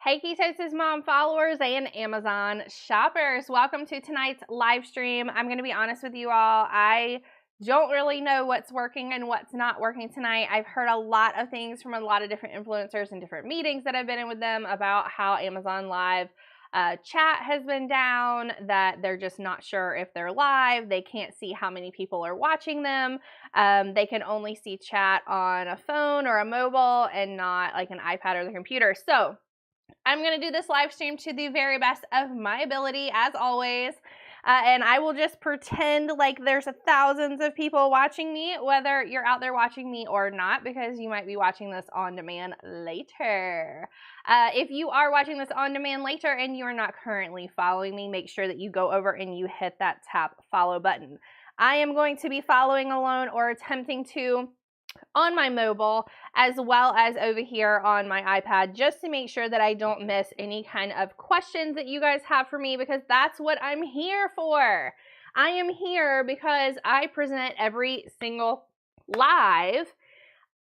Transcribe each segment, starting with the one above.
Hey Ketosis Mom followers and Amazon shoppers, welcome to tonight's live stream. I'm going to be honest with you all, I don't really know what's working and what's not working tonight. I've heard a lot of things from a lot of different influencers and different meetings that I've been in with them about how Amazon Live chat has been down, that they're just not sure if they're live. They can't see how many people are watching them. They can only see chat on a phone or a mobile and not like an iPad or the computer. So I'm going to do this live stream to the very best of my ability, as always, and I will just pretend like there's thousands of people watching me, whether you're out there watching me or not, because you might be watching this on demand later. If you are watching this on demand later and you're not currently following me, make sure that you go over and you hit that tap follow button. I am going to be following along or attempting to on my mobile as well as over here on my iPad, just to make sure that I don't miss any kind of questions that you guys have for me, because that's what I'm here for. I am here because I present every single live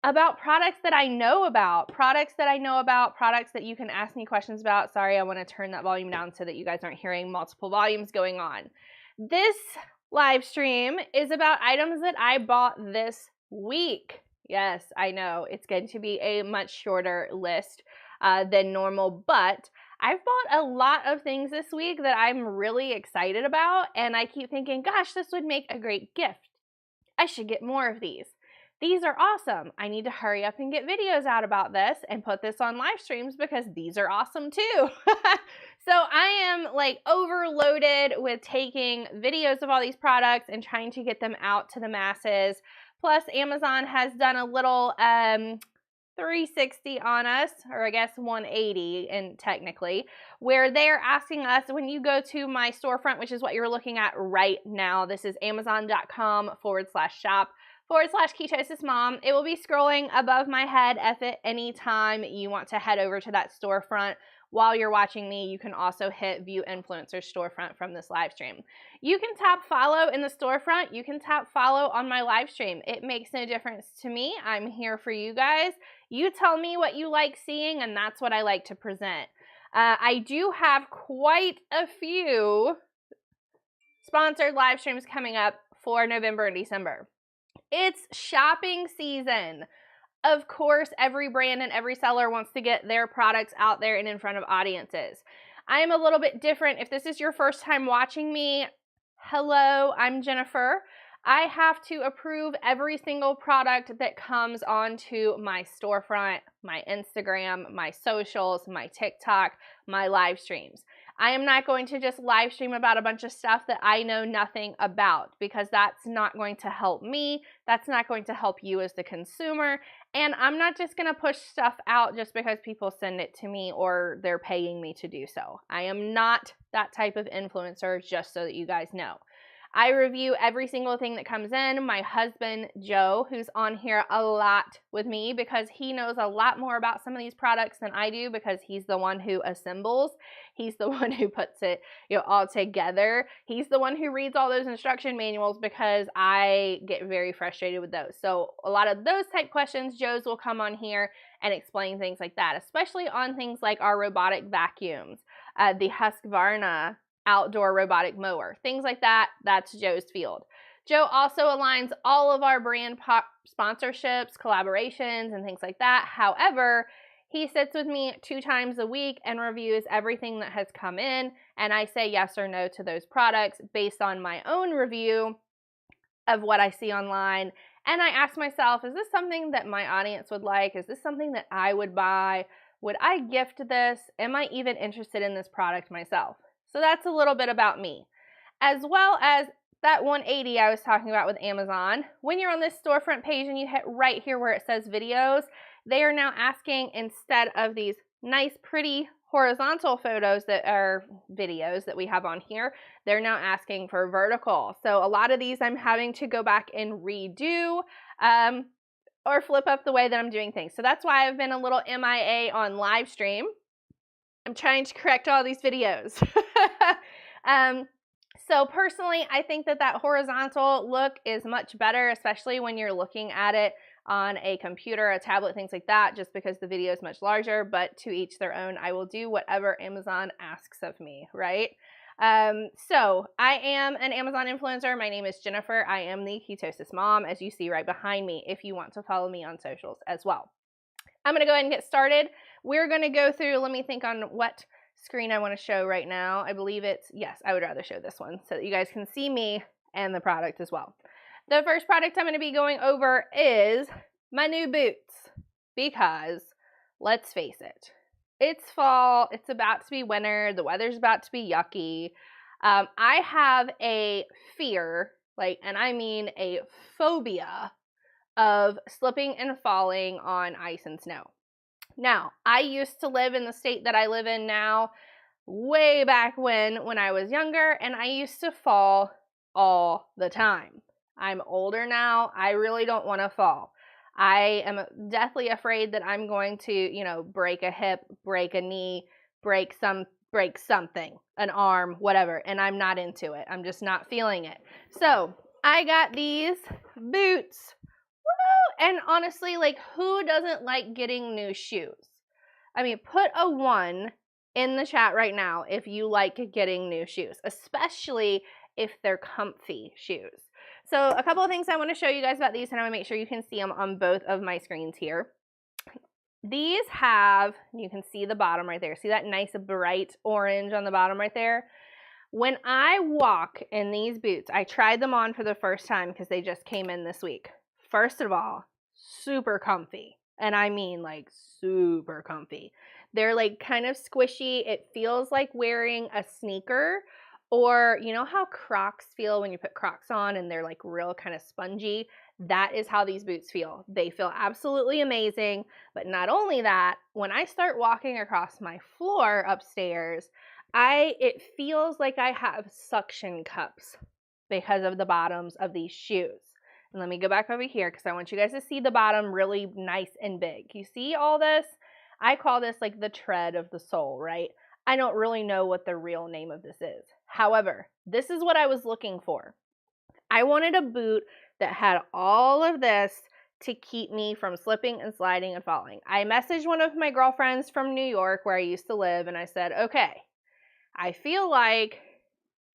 about products that I know about, products that you can ask me questions about. Sorry, I want to turn that volume down so that you guys aren't hearing multiple volumes going on. This live stream is about items that I bought this week. Yes, I know it's going to be a much shorter list than normal, but I've bought a lot of things this week that I'm really excited about, and I keep thinking, gosh, this would make a great gift. I should get more of these. These are awesome. I need to hurry up and get videos out about this and put this on live streams because these are awesome too. So I am like overloaded with taking videos of all these products and trying to get them out to the masses. Plus, Amazon has done a little 360 on us, or I guess 180 and technically, where they're asking us, when you go to my storefront, which is what you're looking at right now, this is amazon.com/shop/Ketosis Mom. It will be scrolling above my head if at any time you want to head over to that storefront. While you're watching me, you can also hit View Influencer Storefront from this live stream. You can tap follow in the storefront. You can tap follow on my live stream. It makes no difference to me. I'm here for you guys. You tell me what you like seeing, and that's what I like to present. I do have quite a few sponsored live streams coming up for November and December. It's shopping season. Of course, every brand and every seller wants to get their products out there and in front of audiences. I am a little bit different. If this is your first time watching me, hello, I'm Jennifer. I have to approve every single product that comes onto my storefront, my Instagram, my socials, my TikTok, my live streams. I am not going to just live stream about a bunch of stuff that I know nothing about, because that's not going to help me. That's not going to help you as the consumer. And I'm not just going to push stuff out just because people send it to me or they're paying me to do so. I am not that type of influencer, just so that you guys know. I review every single thing that comes in. My husband, Joe, who's on here a lot with me because he knows a lot more about some of these products than I do, because he's the one who assembles. He's the one who puts it, all together. He's the one who reads all those instruction manuals, because I get very frustrated with those. So a lot of those type questions, Joe's will come on here and explain things like that, especially on things like our robotic vacuums, the Husqvarna outdoor robotic mower, things like that. That's Joe's field. Joe also aligns all of our brand sponsorships, collaborations, and things like that. However, he sits with me 2 times a week and reviews everything that has come in, and I say yes or no to those products based on my own review of what I see online. And I ask myself, is this something that my audience would like? Is this something that I would buy? Would I gift this? Am I even interested in this product myself? So that's a little bit about me. As well as that 180 I was talking about with Amazon. When you're on this storefront page and you hit right here where it says videos, they are now asking, instead of these nice, pretty horizontal photos that are videos that we have on here, they're now asking for vertical. So a lot of these I'm having to go back and redo or flip up the way that I'm doing things. So that's why I've been a little MIA on live stream. I'm trying to correct all these videos. So personally, I think that horizontal look is much better, especially when you're looking at it on a computer, a tablet, things like that, just because the video is much larger, but to each their own. I will do whatever Amazon asks of me, right? So I am an Amazon influencer. My name is Jennifer. I am the Ketosis Mom, as you see right behind me, if you want to follow me on socials as well. I'm going to go ahead and get started. We're going to go through, let me think on what screen I want to show right now. I believe it's, yes, I would rather show this one so that you guys can see me and the product as well. The first product I'm going to be going over is my new boots, because let's face it, it's fall, it's about to be winter, the weather's about to be yucky. I have a fear, and I mean a phobia of slipping and falling on ice and snow. Now, I used to live in the state that I live in now way back when I was younger, and I used to fall all the time. I'm older now. I really don't want to fall. I am deathly afraid that I'm going to, break a hip, break a knee, break something, an arm, whatever, and I'm not into it. I'm just not feeling it. So I got these boots. Woo! And honestly, who doesn't like getting new shoes? I mean, put a 1 in the chat right now if you like getting new shoes, especially if they're comfy shoes. So a couple of things I want to show you guys about these, and I want to make sure you can see them on both of my screens here. These have, you can see the bottom right there. See that nice bright orange on the bottom right there? When I walk in these boots, I tried them on for the first time because they just came in this week. First of all, super comfy. And I mean super comfy. They're kind of squishy. It feels like wearing a sneaker, or you know how Crocs feel when you put Crocs on and they're real kind of spongy? That is how these boots feel. They feel absolutely amazing. But not only that, when I start walking across my floor upstairs, it feels like I have suction cups because of the bottoms of these shoes. And let me go back over here because I want you guys to see the bottom really nice and big. You see all this? I call this the tread of the sole, right? I don't really know what the real name of this is. However, this is what I was looking for. I wanted a boot that had all of this to keep me from slipping and sliding and falling. I messaged one of my girlfriends from New York where I used to live, and I said, okay, I feel like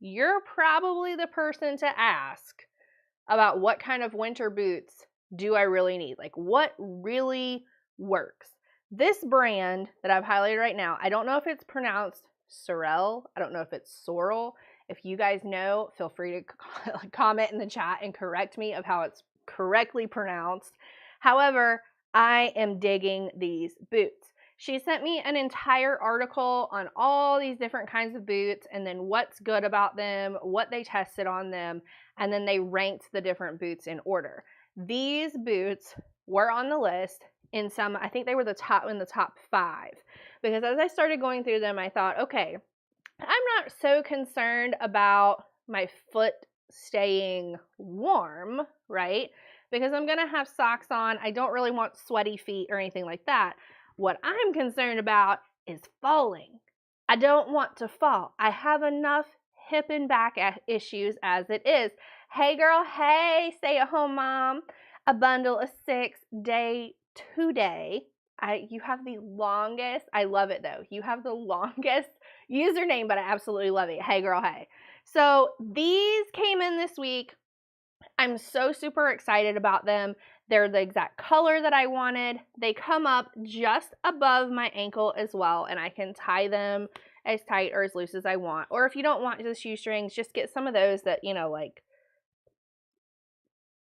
you're probably the person to ask about what kind of winter boots do I really need? What really works? This brand that I've highlighted right now, I don't know if it's pronounced Sorel. I don't know if it's Sorel. If you guys know, feel free to comment in the chat and correct me of how it's correctly pronounced. However, I am digging these boots. She sent me an entire article on all these different kinds of boots and then what's good about them, what they tested on them, and then they ranked the different boots in order. These boots were on the list in some, I think they were in the top 5. Because as I started going through them, I thought, okay, I'm not so concerned about my foot staying warm, right? Because I'm going to have socks on. I don't really want sweaty feet or anything like that. What I'm concerned about is falling. I don't want to fall. I have enough hip and back issues as it is. Hey girl, hey, stay-at-home mom. A bundle of 6 day today. You have the longest, I love it though. You have the longest username, but I absolutely love it. Hey girl, hey. So these came in this week. I'm so super excited about them. They're the exact color that I wanted. They come up just above my ankle as well, and I can tie them as tight or as loose as I want. Or if you don't want the shoestrings, just get some of those that,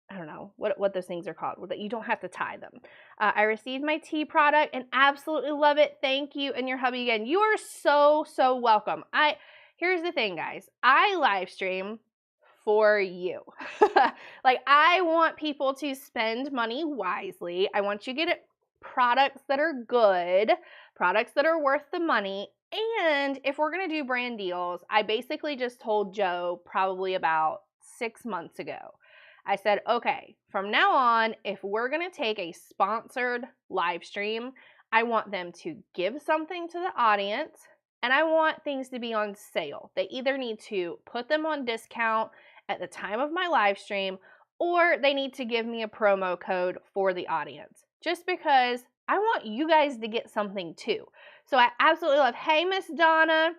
I don't know what those things are called, that you don't have to tie them. I received my tea product and absolutely love it. Thank you and your hubby again. You are so, so welcome. Here's the thing, guys. I live stream for you. I want people to spend money wisely. I want you to get products that are good, products that are worth the money. And if we're going to do brand deals, I basically just told Joe probably about 6 months ago. I said, okay, from now on, if we're going to take a sponsored live stream, I want them to give something to the audience, and I want things to be on sale. They either need to put them on discount at the time of my live stream, or they need to give me a promo code for the audience, just because I want you guys to get something too. So I absolutely love, hey, Miss Donna,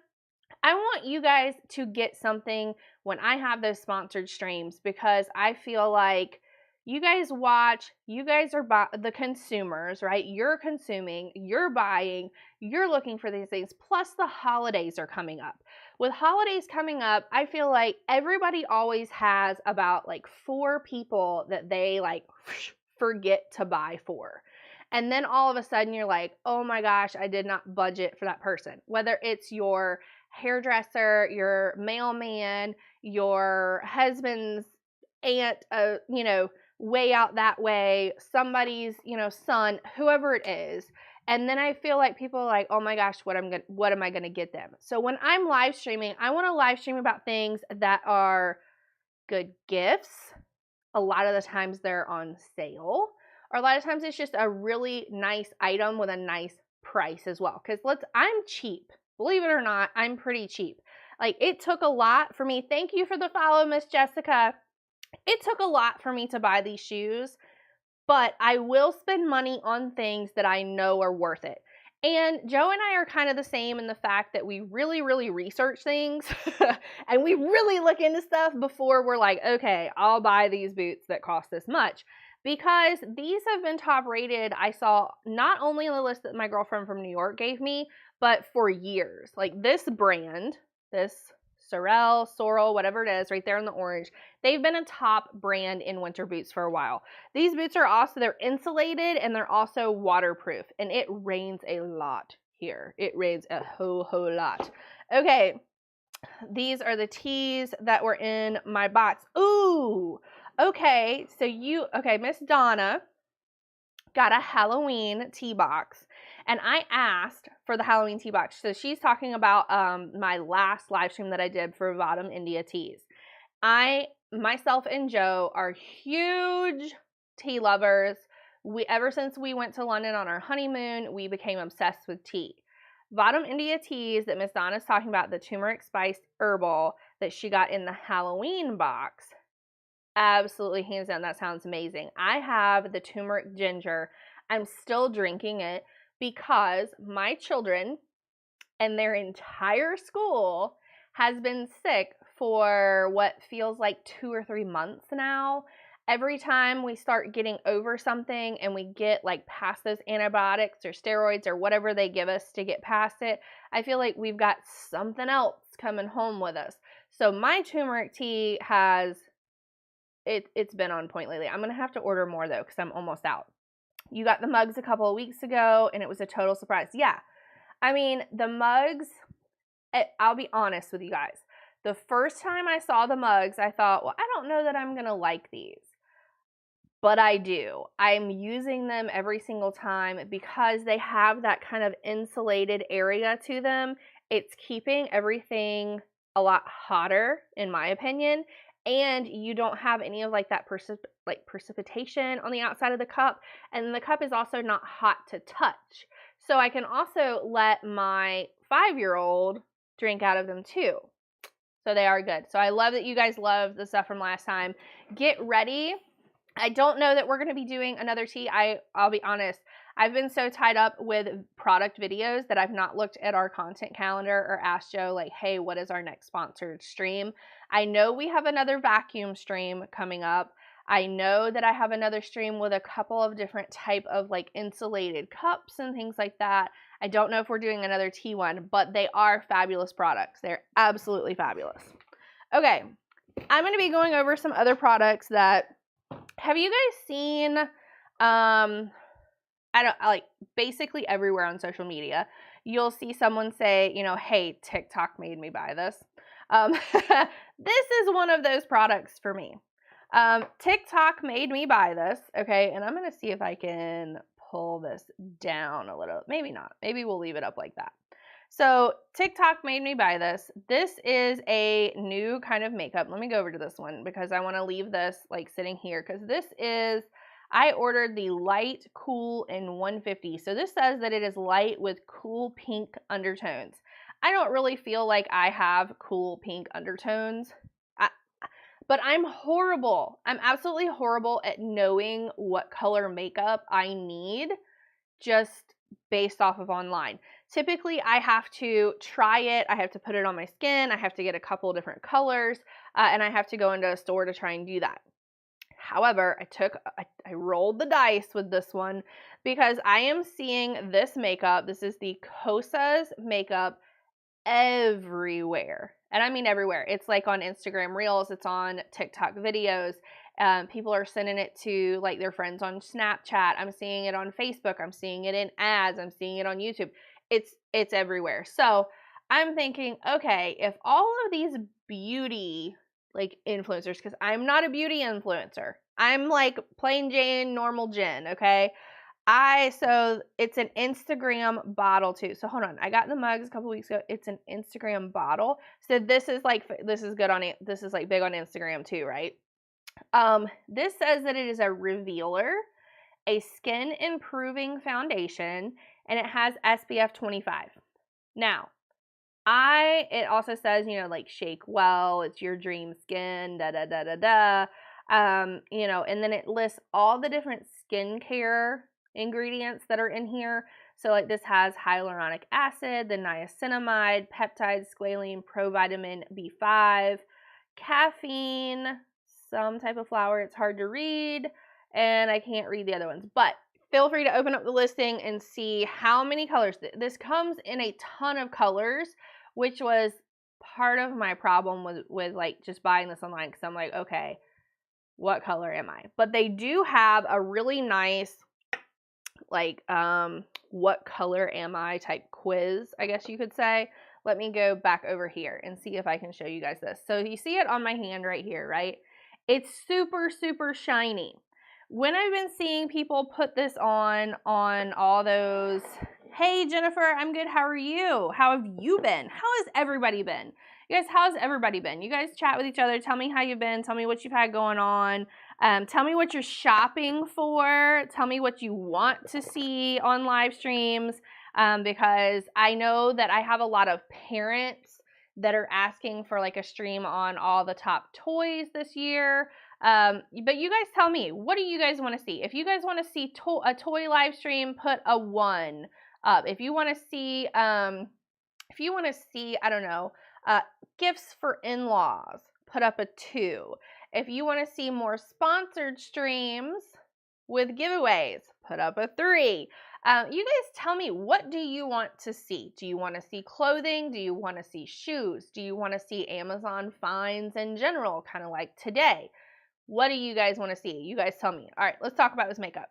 I want you guys to get something when I have those sponsored streams, because I feel like you guys watch, you guys are the consumers, right? You're consuming, you're buying, you're looking for these things. Plus the holidays are coming up. With holidays coming up, I feel like everybody always has about like 4 people that they like forget to buy for. And then all of a sudden you're like, oh my gosh, I did not budget for that person. Whether it's your hairdresser, your mailman, your husband's aunt, way out that way, somebody's, son, whoever it is. And then I feel like people are like, oh my gosh, what am I gonna get them? So when I'm live streaming, I want to live stream about things that are good gifts. A lot of the times they're on sale, or a lot of times it's just a really nice item with a nice price as well. Because I'm cheap. Believe it or not, I'm pretty cheap. Like, it took a lot for me. Thank you for the follow, Miss Jessica. It took a lot for me to buy these shoes, but I will spend money on things that I know are worth it. And Joe and I are kind of the same in the fact that we really, really research things and we really look into stuff before we're like, okay, I'll buy these boots that cost this much. Because these have been top rated, I saw not only on the list that my girlfriend from New York gave me, but for years. Like this brand, this Sorel, whatever it is, right there in the orange, they've been a top brand in winter boots for a while. These boots are also, they're insulated and they're also waterproof, and it rains a lot here. It rains a whole lot. Okay, these are the tees that were in my box. Ooh, okay, so Miss Donna got a Halloween tee box, and I asked for the Halloween tee box. So she's talking about my last live stream that I did for Vahdam India tees. Myself and Joe are huge tea lovers. Ever since we went to London on our honeymoon, we became obsessed with tea. Vahdam India teas that Miss Donna's talking about, the turmeric spiced herbal that she got in the Halloween box, absolutely, hands down, that sounds amazing. I have the turmeric ginger. I'm still drinking it because my children and their entire school has been sick for what feels like 2 or 3 months now. Every time we start getting over something and we get like past those antibiotics or steroids or whatever they give us to get past it, I feel like we've got something else coming home with us. So my turmeric tea it's been on point lately. I'm going to have to order more though, because I'm almost out. You got the mugs a couple of weeks ago and it was a total surprise. Yeah. I mean, the mugs, I'll be honest with you guys. The first time I saw the mugs, I thought, well, I don't know that I'm going to like these. But I do. I'm using them every single time because they have that kind of insulated area to them. It's keeping everything a lot hotter, in my opinion. And you don't have any of like that precipitation on the outside of the cup. And the cup is also not hot to touch. So I can also let my 5-year-old drink out of them too. So they are good. So I love that you guys love the stuff from last time. Get ready. I don't know that we're going to be doing another tea. I'll be honest. I've been so tied up with product videos that I've not looked at our content calendar or asked Joe, like, hey, what is our next sponsored stream? I know we have another vacuum stream coming up. I know that I have another stream with a couple of different type of like insulated cups and things like that. I don't know if we're doing another tea one, but they are fabulous products. They're absolutely fabulous. Okay, I'm going to be going over some other products that, have you guys seen, basically everywhere on social media, you'll see someone say, hey, TikTok made me buy this. This is one of those products for me. TikTok made me buy this, okay, and I'm going to see if I can pull this down a little. Maybe not. Maybe we'll leave it up like that. So TikTok made me buy this. This is a new kind of makeup. Let me go over to this one because I want to leave this like sitting here, because this is, I ordered the light cool in 150. So this says that it is light with cool pink undertones. I don't really feel like I have cool pink undertones. But I'm horrible. I'm absolutely horrible at knowing what color makeup I need just based off of online. Typically, I have to try it. I have to put it on my skin. I have to get a couple of different colors, and I have to go into a store to try and do that. However, I rolled the dice with this one because I am seeing this makeup. This is the Kosas makeup everywhere. And I mean everywhere. It's like on Instagram Reels, it's on TikTok videos. People are sending it to like their friends on Snapchat. I'm seeing it on Facebook. I'm seeing it in ads. I'm seeing it on YouTube. It's everywhere. So I'm thinking, okay, if all of these beauty like influencers, because I'm not a beauty influencer. I'm like plain Jane, normal Jen, okay? So it's an Instagram bottle too. So hold on, I got the mugs a couple weeks ago. It's an Instagram bottle. So this is like this is like big on Instagram too, right? This says that it is a revealer, a skin improving foundation, and it has SPF 25. Now, it also says, you know, like shake well, it's your dream skin, da da da da da. You know, and then it lists all the different skincare ingredients that are in here. So like this has hyaluronic acid, the niacinamide, peptides, squalene, provitamin B5, caffeine, some type of flour. It's hard to read, and I can't read the other ones, but feel free to open up the listing and see how many colors. This comes in a ton of colors, which was part of my problem with like just buying this online, because I'm like, okay, what color am I? But they do have a really nice like what color am I type quiz, I guess you could say. Let me go back over here and see if I can show you guys this. So you see it on my hand right here, right? It's super, super shiny. When I've been seeing people put this on all those, hey Jennifer, I'm good, how are you? How have you been? How has everybody been? You guys, how's everybody been? You guys chat with each other, tell me how you've been, tell me what you've had going on. Tell me what you're shopping for. Tell me what you want to see on live streams, because I know that I have a lot of parents that are asking for like a stream on all the top toys this year. But you guys tell me, what do you guys want to see? If you guys want to see a toy live stream, put a 1 up. If you want to see, I don't know, gifts for in-laws, put up a 2. If you want to see more sponsored streams with giveaways, put up a 3. You guys tell me, what do you want to see? Do you want to see clothing? Do you want to see shoes? Do you want to see Amazon finds in general, kind of like today? What do you guys want to see? You guys tell me. All right, let's talk about this makeup.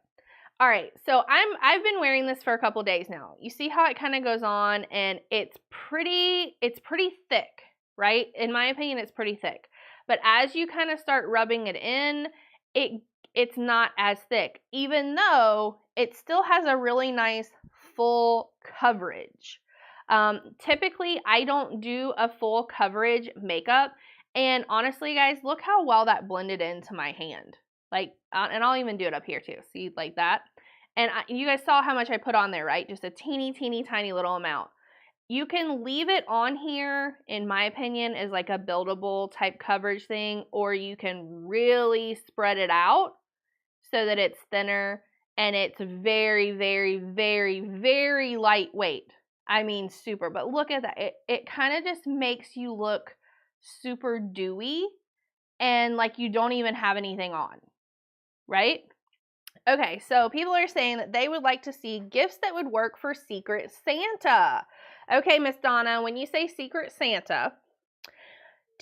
All right, so I've been wearing this for a couple days now. You see how it kind of goes on, and it's pretty thick, right? In my opinion, it's pretty thick. But as you kind of start rubbing it in, it's not as thick, even though it still has a really nice full coverage. Typically, I don't do a full coverage makeup, and honestly, guys, look how well that blended into my hand. Like, and I'll even do it up here too. See, like that. And you guys saw how much I put on there, right? Just a teeny, tiny little amount. You can leave it on here, in my opinion, as like a buildable type coverage thing, or you can really spread it out so that it's thinner and it's very, very, very, very lightweight. I mean, super. But look at that. It kind of just makes you look super dewy and like you don't even have anything on, right? Okay, so people are saying that they would like to see gifts that would work for Secret Santa. Okay, Miss Donna, when you say Secret Santa,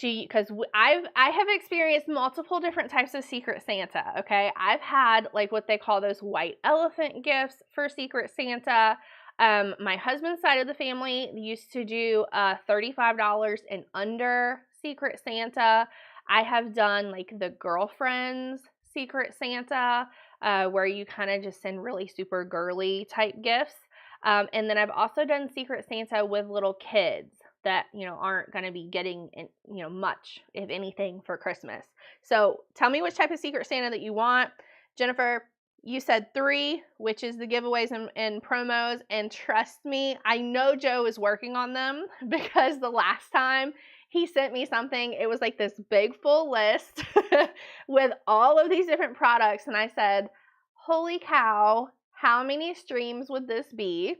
because I have experienced multiple different types of Secret Santa, okay? I've had like what they call those white elephant gifts for Secret Santa. My husband's side of the family used to do $35 and under Secret Santa. I have done like the girlfriend's Secret Santa, where you kind of just send really super girly type gifts. And then I've also done Secret Santa with little kids that, you know, aren't going to be getting, you know, much, if anything, for Christmas. So tell me which type of Secret Santa that you want. Jennifer, You said 3, which is the giveaways and promos. And trust me, I know Joe is working on them because the last time he sent me something, it was like this big full list with all of these different products. And I said, holy cow, how many streams would this be?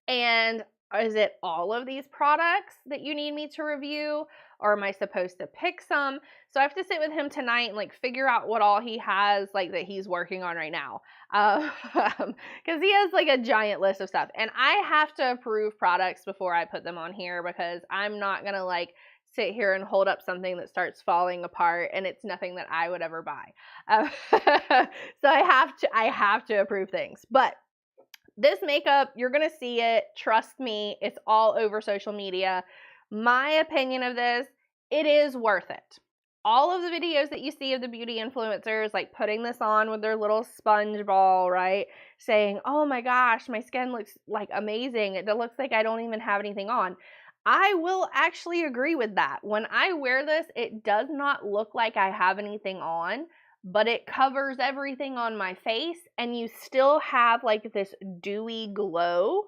And is it all of these products that you need me to review? Or am I supposed to pick some? So I have to sit with him tonight and like figure out what all he has like that he's working on right now. Because he has like a giant list of stuff. And I have to approve products before I put them on here because I'm not going to like sit here and hold up something that starts falling apart and it's nothing that I would ever buy. So I have to approve things. But this makeup, you're going to see it. Trust me, it's all over social media. My opinion of this, it is worth it. All of the videos that you see of the beauty influencers, like putting this on with their little sponge ball, right? Saying, oh my gosh, my skin looks like amazing. It looks like I don't even have anything on. I will actually agree with that. When I wear this, it does not look like I have anything on, but it covers everything on my face and you still have like this dewy glow,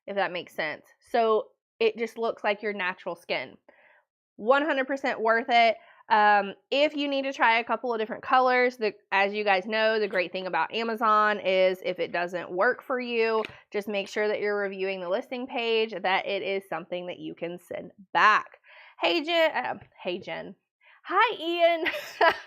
if that makes sense. So it just looks like your natural skin. 100% worth it. If you need to try a couple of different colors, as you guys know, the great thing about Amazon is if it doesn't work for you, just make sure that you're reviewing the listing page, that it is something that you can send back. Hey, Jen. Hi, Ian.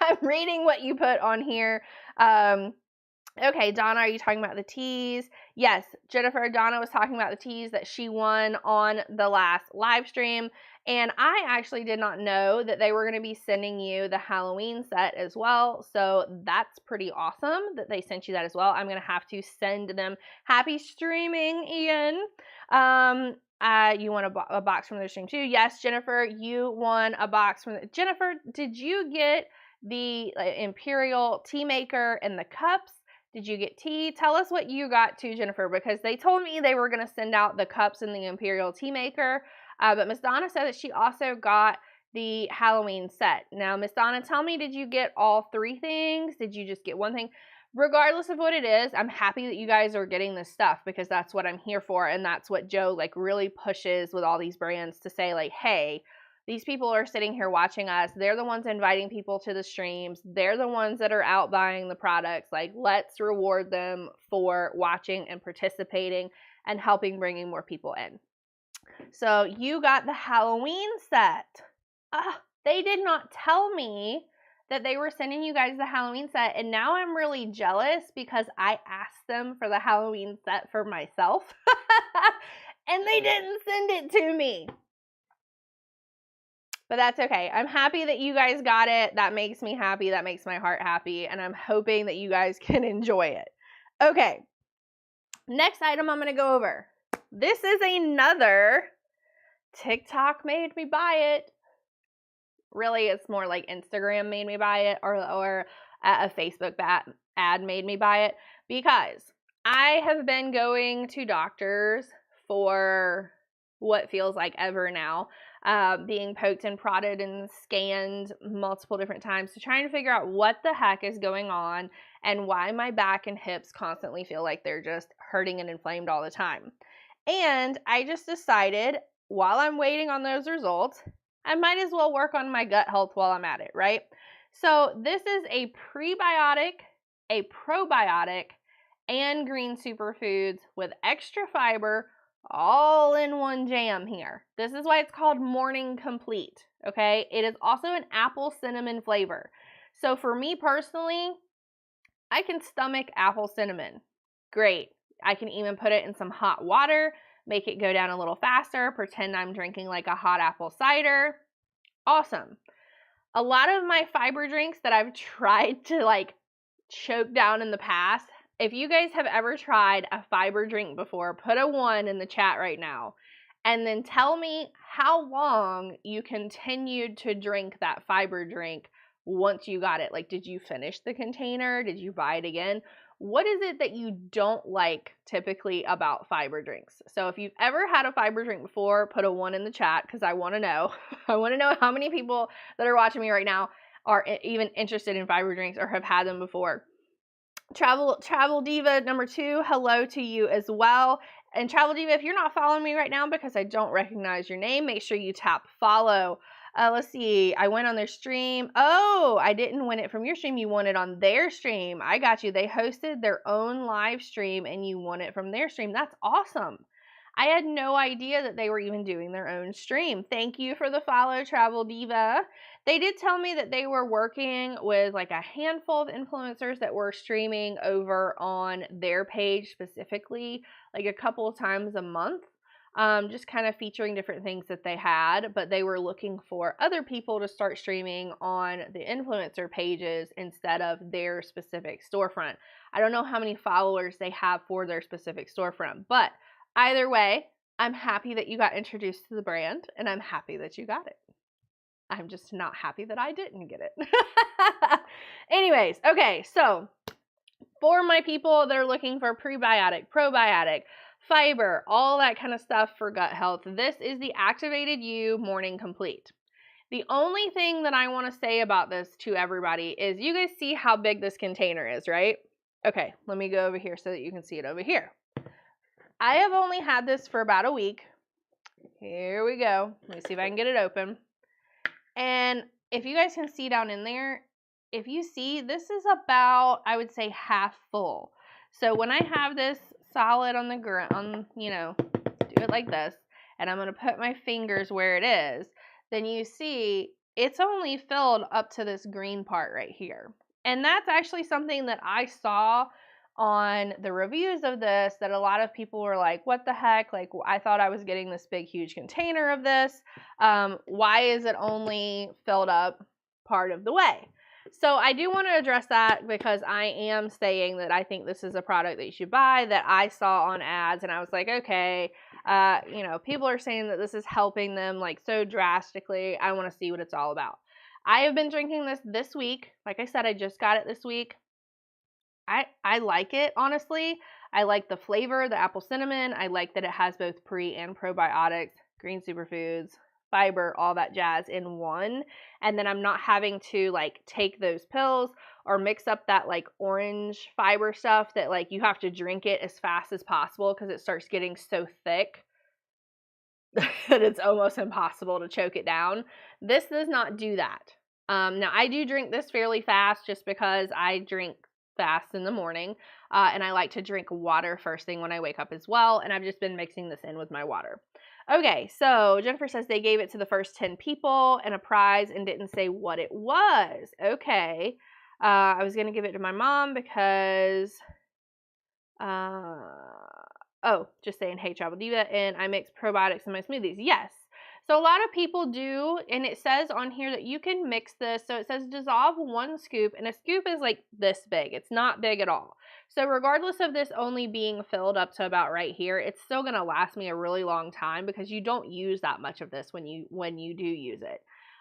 I'm reading what you put on here. Okay, Donna, are you talking about the teas? Yes, Jennifer, Donna was talking about the teas that she won on the last live stream. And I actually did not know that they were going to be sending you the Halloween set as well. So that's pretty awesome that they sent you that as well. I'm going to have to send them. Happy streaming, Ian. You won a box from their stream too. Yes, Jennifer, you won a box from Jennifer, did you get the Imperial tea maker and the cups? Did you get tea? Tell us what you got too, Jennifer, because they told me they were going to send out the cups and the Imperial tea maker. But Miss Donna said that she also got the Halloween set. Now, Miss Donna, tell me, did you get all 3 things? Did you just get one thing? Regardless of what it is, I'm happy that you guys are getting this stuff because that's what I'm here for. And that's what Joe like really pushes with all these brands to say like, hey, these people are sitting here watching us. They're the ones inviting people to the streams. They're the ones that are out buying the products. Like, let's reward them for watching and participating and helping bringing more people in. So you got the Halloween set. They did not tell me that they were sending you guys the Halloween set. And now I'm really jealous because I asked them for the Halloween set for myself. And they didn't send it to me. But that's okay. I'm happy that you guys got it. That makes me happy. That makes my heart happy. And I'm hoping that you guys can enjoy it. Okay. Next item I'm going to go over. This is another TikTok made me buy it. Really, it's more like Instagram made me buy it or a Facebook ad made me buy it because I have been going to doctors for what feels like ever now, being poked and prodded and scanned multiple different times to try and figure out what the heck is going on and why my back and hips constantly feel like they're just hurting and inflamed all the time. And I just decided while I'm waiting on those results, I might as well work on my gut health while I'm at it, right? So this is a prebiotic, a probiotic, and green superfoods with extra fiber all in one jam here. This is why it's called Morning Complete, okay? It is also an apple cinnamon flavor. So for me personally, I can stomach apple cinnamon. Great. I can even put it in some hot water, make it go down a little faster, pretend I'm drinking like a hot apple cider. Awesome. A lot of my fiber drinks that I've tried to like choke down in the past, if you guys have ever tried a fiber drink before, put a 1 in the chat right now. And then tell me how long you continued to drink that fiber drink once you got it. Like, did you finish the container? Did you buy it again? What is it that you don't like typically about fiber drinks? So if you've ever had a fiber drink before, put a 1 in the chat because I want to know. I want to know how many people that are watching me right now are even interested in fiber drinks or have had them before. Travel Diva number 2, hello to you as well. And Travel Diva, if you're not following me right now because I don't recognize your name, make sure you tap follow. Let's see. I went on their stream. Oh, I didn't win it from your stream. You won it on their stream. I got you. They hosted their own live stream and you won it from their stream. That's awesome. I had no idea that they were even doing their own stream. Thank you for the follow, Travel Diva. They did tell me that they were working with like a handful of influencers that were streaming over on their page specifically, like a couple of times a month. Just kind of featuring different things that they had, but they were looking for other people to start streaming on the influencer pages instead of their specific storefront. I don't know how many followers they have for their specific storefront, but either way, I'm happy that you got introduced to the brand and I'm happy that you got it. I'm just not happy that I didn't get it. Anyways, okay, so for my people that are looking for prebiotic, probiotic, fiber, all that kind of stuff for gut health, this is the Activated You Morning Complete. The only thing that I want to say about this to everybody is you guys see how big this container is, right? Okay, let me go over here so that you can see it over here. I have only had this for about a week. Here we go. Let me see if I can get it open. And if you guys can see down in there, if you see, this is about, I would say, half full. So when I have this solid on the ground, do it like this, and I'm going to put my fingers where it is, then you see it's only filled up to this green part right here. And that's actually something that I saw on the reviews of this, that a lot of people were like, what the heck? Like, I thought I was getting this big, huge container of this. Why is it only filled up part of the way? So I do want to address that because I am saying that I think this is a product that you should buy that I saw on ads and I was like, okay, people are saying that this is helping them like so drastically. I want to see what it's all about. I have been drinking this week. Like I said, I just got it this week. I like it, honestly. I like the flavor, the apple cinnamon. I like that it has both pre and probiotics, green superfoods, fiber, all that jazz in one. And then I'm not having to like take those pills or mix up that like orange fiber stuff that like you have to drink it as fast as possible because it starts getting so thick that it's almost impossible to choke it down. This does not do that. Now I do drink this fairly fast just because I drink fast in the morning, and I like to drink water first thing when I wake up as well, and I've just been mixing this in with my water. Okay, so Jennifer says they gave it to the first 10 people and a prize and didn't say what it was. Okay, I was going to give it to my mom because, just saying, hey, Travel Diva, and I mix probiotics in my smoothies. Yes. So a lot of people do, and it says on here that you can mix this. So it says dissolve 1 scoop, and a scoop is like this big. It's not big at all. So regardless of this only being filled up to about right here, it's still going to last me a really long time because you don't use that much of this when you do use it.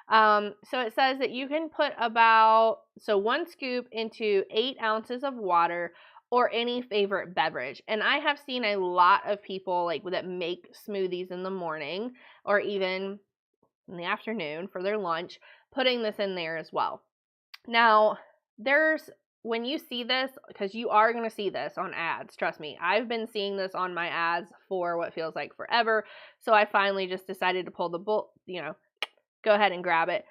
So it says that you can put about 1 scoop into 8 ounces of water or any favorite beverage. And I have seen a lot of people like that make smoothies in the morning or even in the afternoon for their lunch, putting this in there as well. Now, when you see this, because you are going to see this on ads, trust me, I've been seeing this on my ads for what feels like forever. So I finally just decided to pull the go ahead and grab it.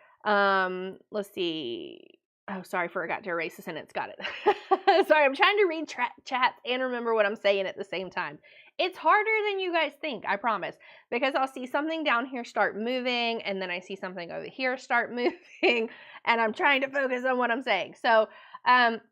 Let's see. Oh, sorry, forgot to erase the sentence. Got it. Sorry, I'm trying to read chats and remember what I'm saying at the same time. It's harder than you guys think, I promise, because I'll see something down here start moving, and then I see something over here start moving, and I'm trying to focus on what I'm saying. So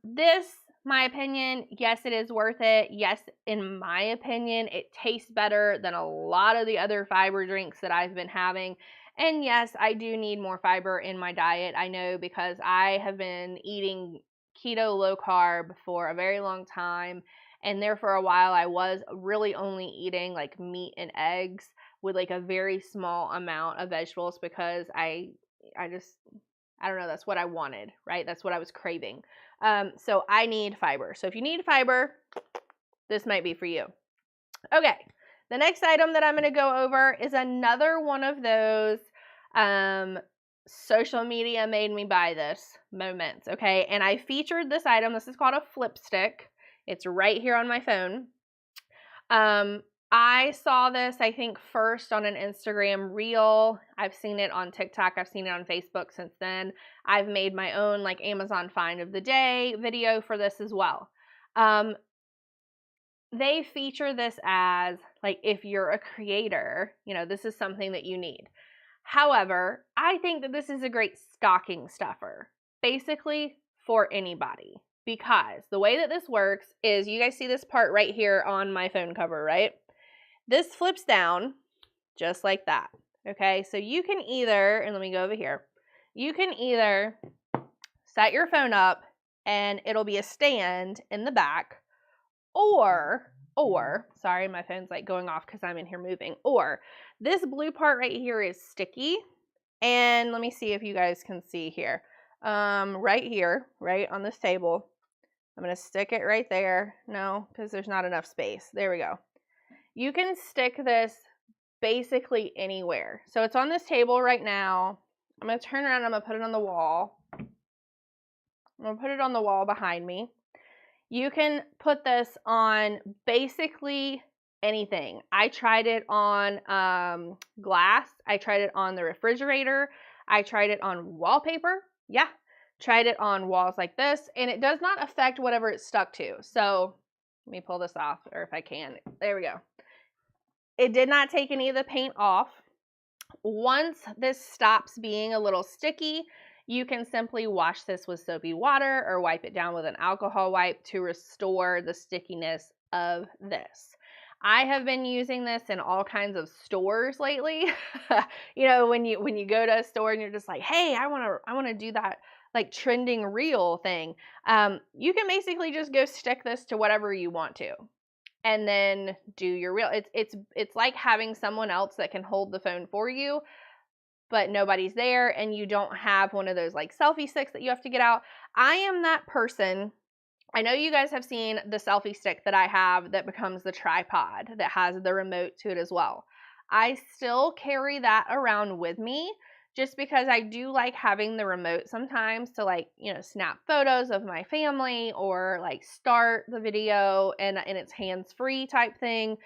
this, my opinion, yes, it is worth it. Yes, in my opinion, it tastes better than a lot of the other fiber drinks that I've been having. And yes, I do need more fiber in my diet. I know because I have been eating keto low carb for a very long time. And there for a while, I was really only eating like meat and eggs with like a very small amount of vegetables because I don't know, that's what I wanted, right? That's what I was craving. So I need fiber. So if you need fiber, this might be for you. Okay. The next item that I'm going to go over is another one of those social media made me buy this moments, okay? And I featured this item. This is called a flip stick. It's right here on my phone. I saw this, I think, first on an Instagram reel. I've seen it on TikTok. I've seen it on Facebook since then. I've made my own like Amazon find of the day video for this as well. They feature this as like, if you're a creator, you know, this is something that you need. However, I think that this is a great stocking stuffer, basically for anybody, because the way that this works is, you guys see this part right here on my phone cover, right? This flips down just like that, okay? So you can either, and let me go over here, you can either set your phone up and it'll be a stand in the back, or, sorry, my phone's like going off because I'm in here moving, or this blue part right here is sticky, and let me see if you guys can see here. Right here, right on this table, I'm going to stick it right there. No, because there's not enough space. There we go. You can stick this basically anywhere. So it's on this table right now. I'm going to turn around, I'm going to put it on the wall. I'm going to put it on the wall behind me. You can put this on basically anything. I tried it on glass. I tried it on the refrigerator. I tried it on wallpaper. Yeah, tried it on walls like this, and it does not affect whatever it's stuck to. So let me pull this off, or if I can. There we go. It did not take any of the paint off. Once this stops being a little sticky, you can simply wash this with soapy water or wipe it down with an alcohol wipe to restore the stickiness of this. I have been using this in all kinds of stores lately. You know, when you go to a store and you're just like, hey, I want to do that like trending reel thing. You can basically just go stick this to whatever you want to, and then do your reel. It's like having someone else that can hold the phone for you, but nobody's there, and you don't have one of those like selfie sticks that you have to get out. I am that person. I know you guys have seen the selfie stick that I have that becomes the tripod that has the remote to it as well. I still carry that around with me just because I do like having the remote sometimes to, like, you know, snap photos of my family or like start the video and it's hands-free type thing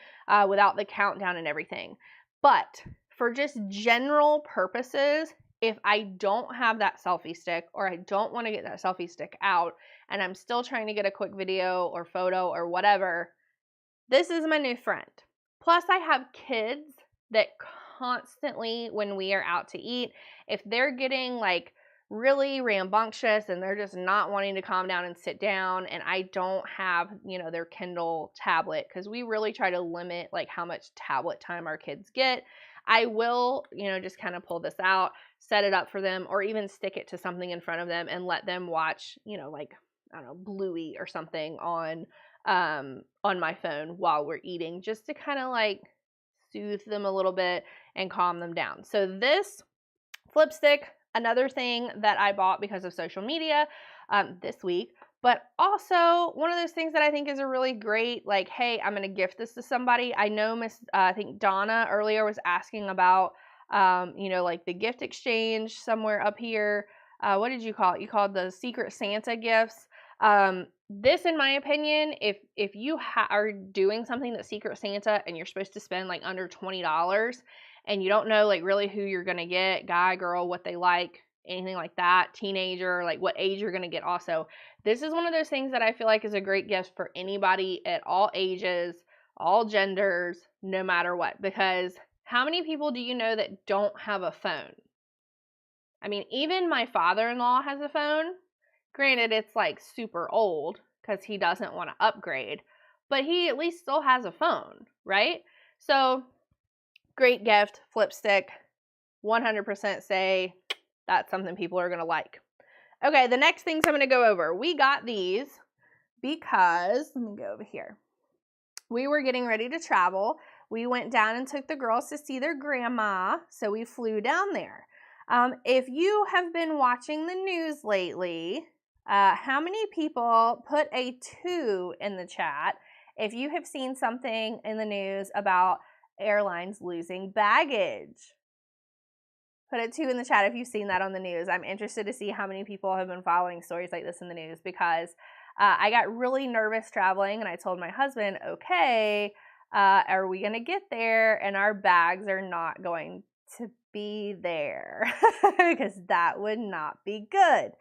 without the countdown and everything. But for just general purposes, if I don't have that selfie stick, or I don't want to get that selfie stick out and I'm still trying to get a quick video or photo or whatever, this is my new friend. Plus, I have kids that constantly, when we are out to eat, if they're getting like really rambunctious and they're just not wanting to calm down and sit down, and I don't have, you know, their Kindle tablet, because we really try to limit like how much tablet time our kids get, I will, you know, just kind of pull this out, set it up for them, or even stick it to something in front of them and let them watch, you know, like, I don't know, Bluey or something on my phone while we're eating, just to kind of like soothe them a little bit and calm them down. So this flip stick, another thing that I bought because of social media this week, but also one of those things that I think is a really great, like, hey, I'm going to gift this to somebody. I know I think Donna earlier was asking about, you know, like the gift exchange somewhere up here. What did you call it? You called the Secret Santa gifts. This, in my opinion, if you are doing something that's Secret Santa and you're supposed to spend like under $20 and you don't know like really who you're going to get, guy, girl, what they like, anything like that, teenager, like what age you're going to get also, this is one of those things that I feel like is a great gift for anybody at all ages, all genders, no matter what. Because how many people do you know that don't have a phone? I mean, even my father-in-law has a phone. Granted, it's like super old because he doesn't want to upgrade, but he at least still has a phone, right? So great gift, flip stick, 100% say that's something people are going to like. Okay, the next things I'm going to go over. We got these because, let me go over here. We were getting ready to travel. We went down and took the girls to see their grandma, so we flew down there. If you have been watching the news lately, how many people put a 2 in the chat if you have seen something in the news about airlines losing baggage? Put a 2 in the chat if you've seen that on the news. I'm interested to see how many people have been following stories like this in the news, because I got really nervous traveling, and I told my husband, okay, are we going to get there and our bags are not going to be there? Because that would not be good.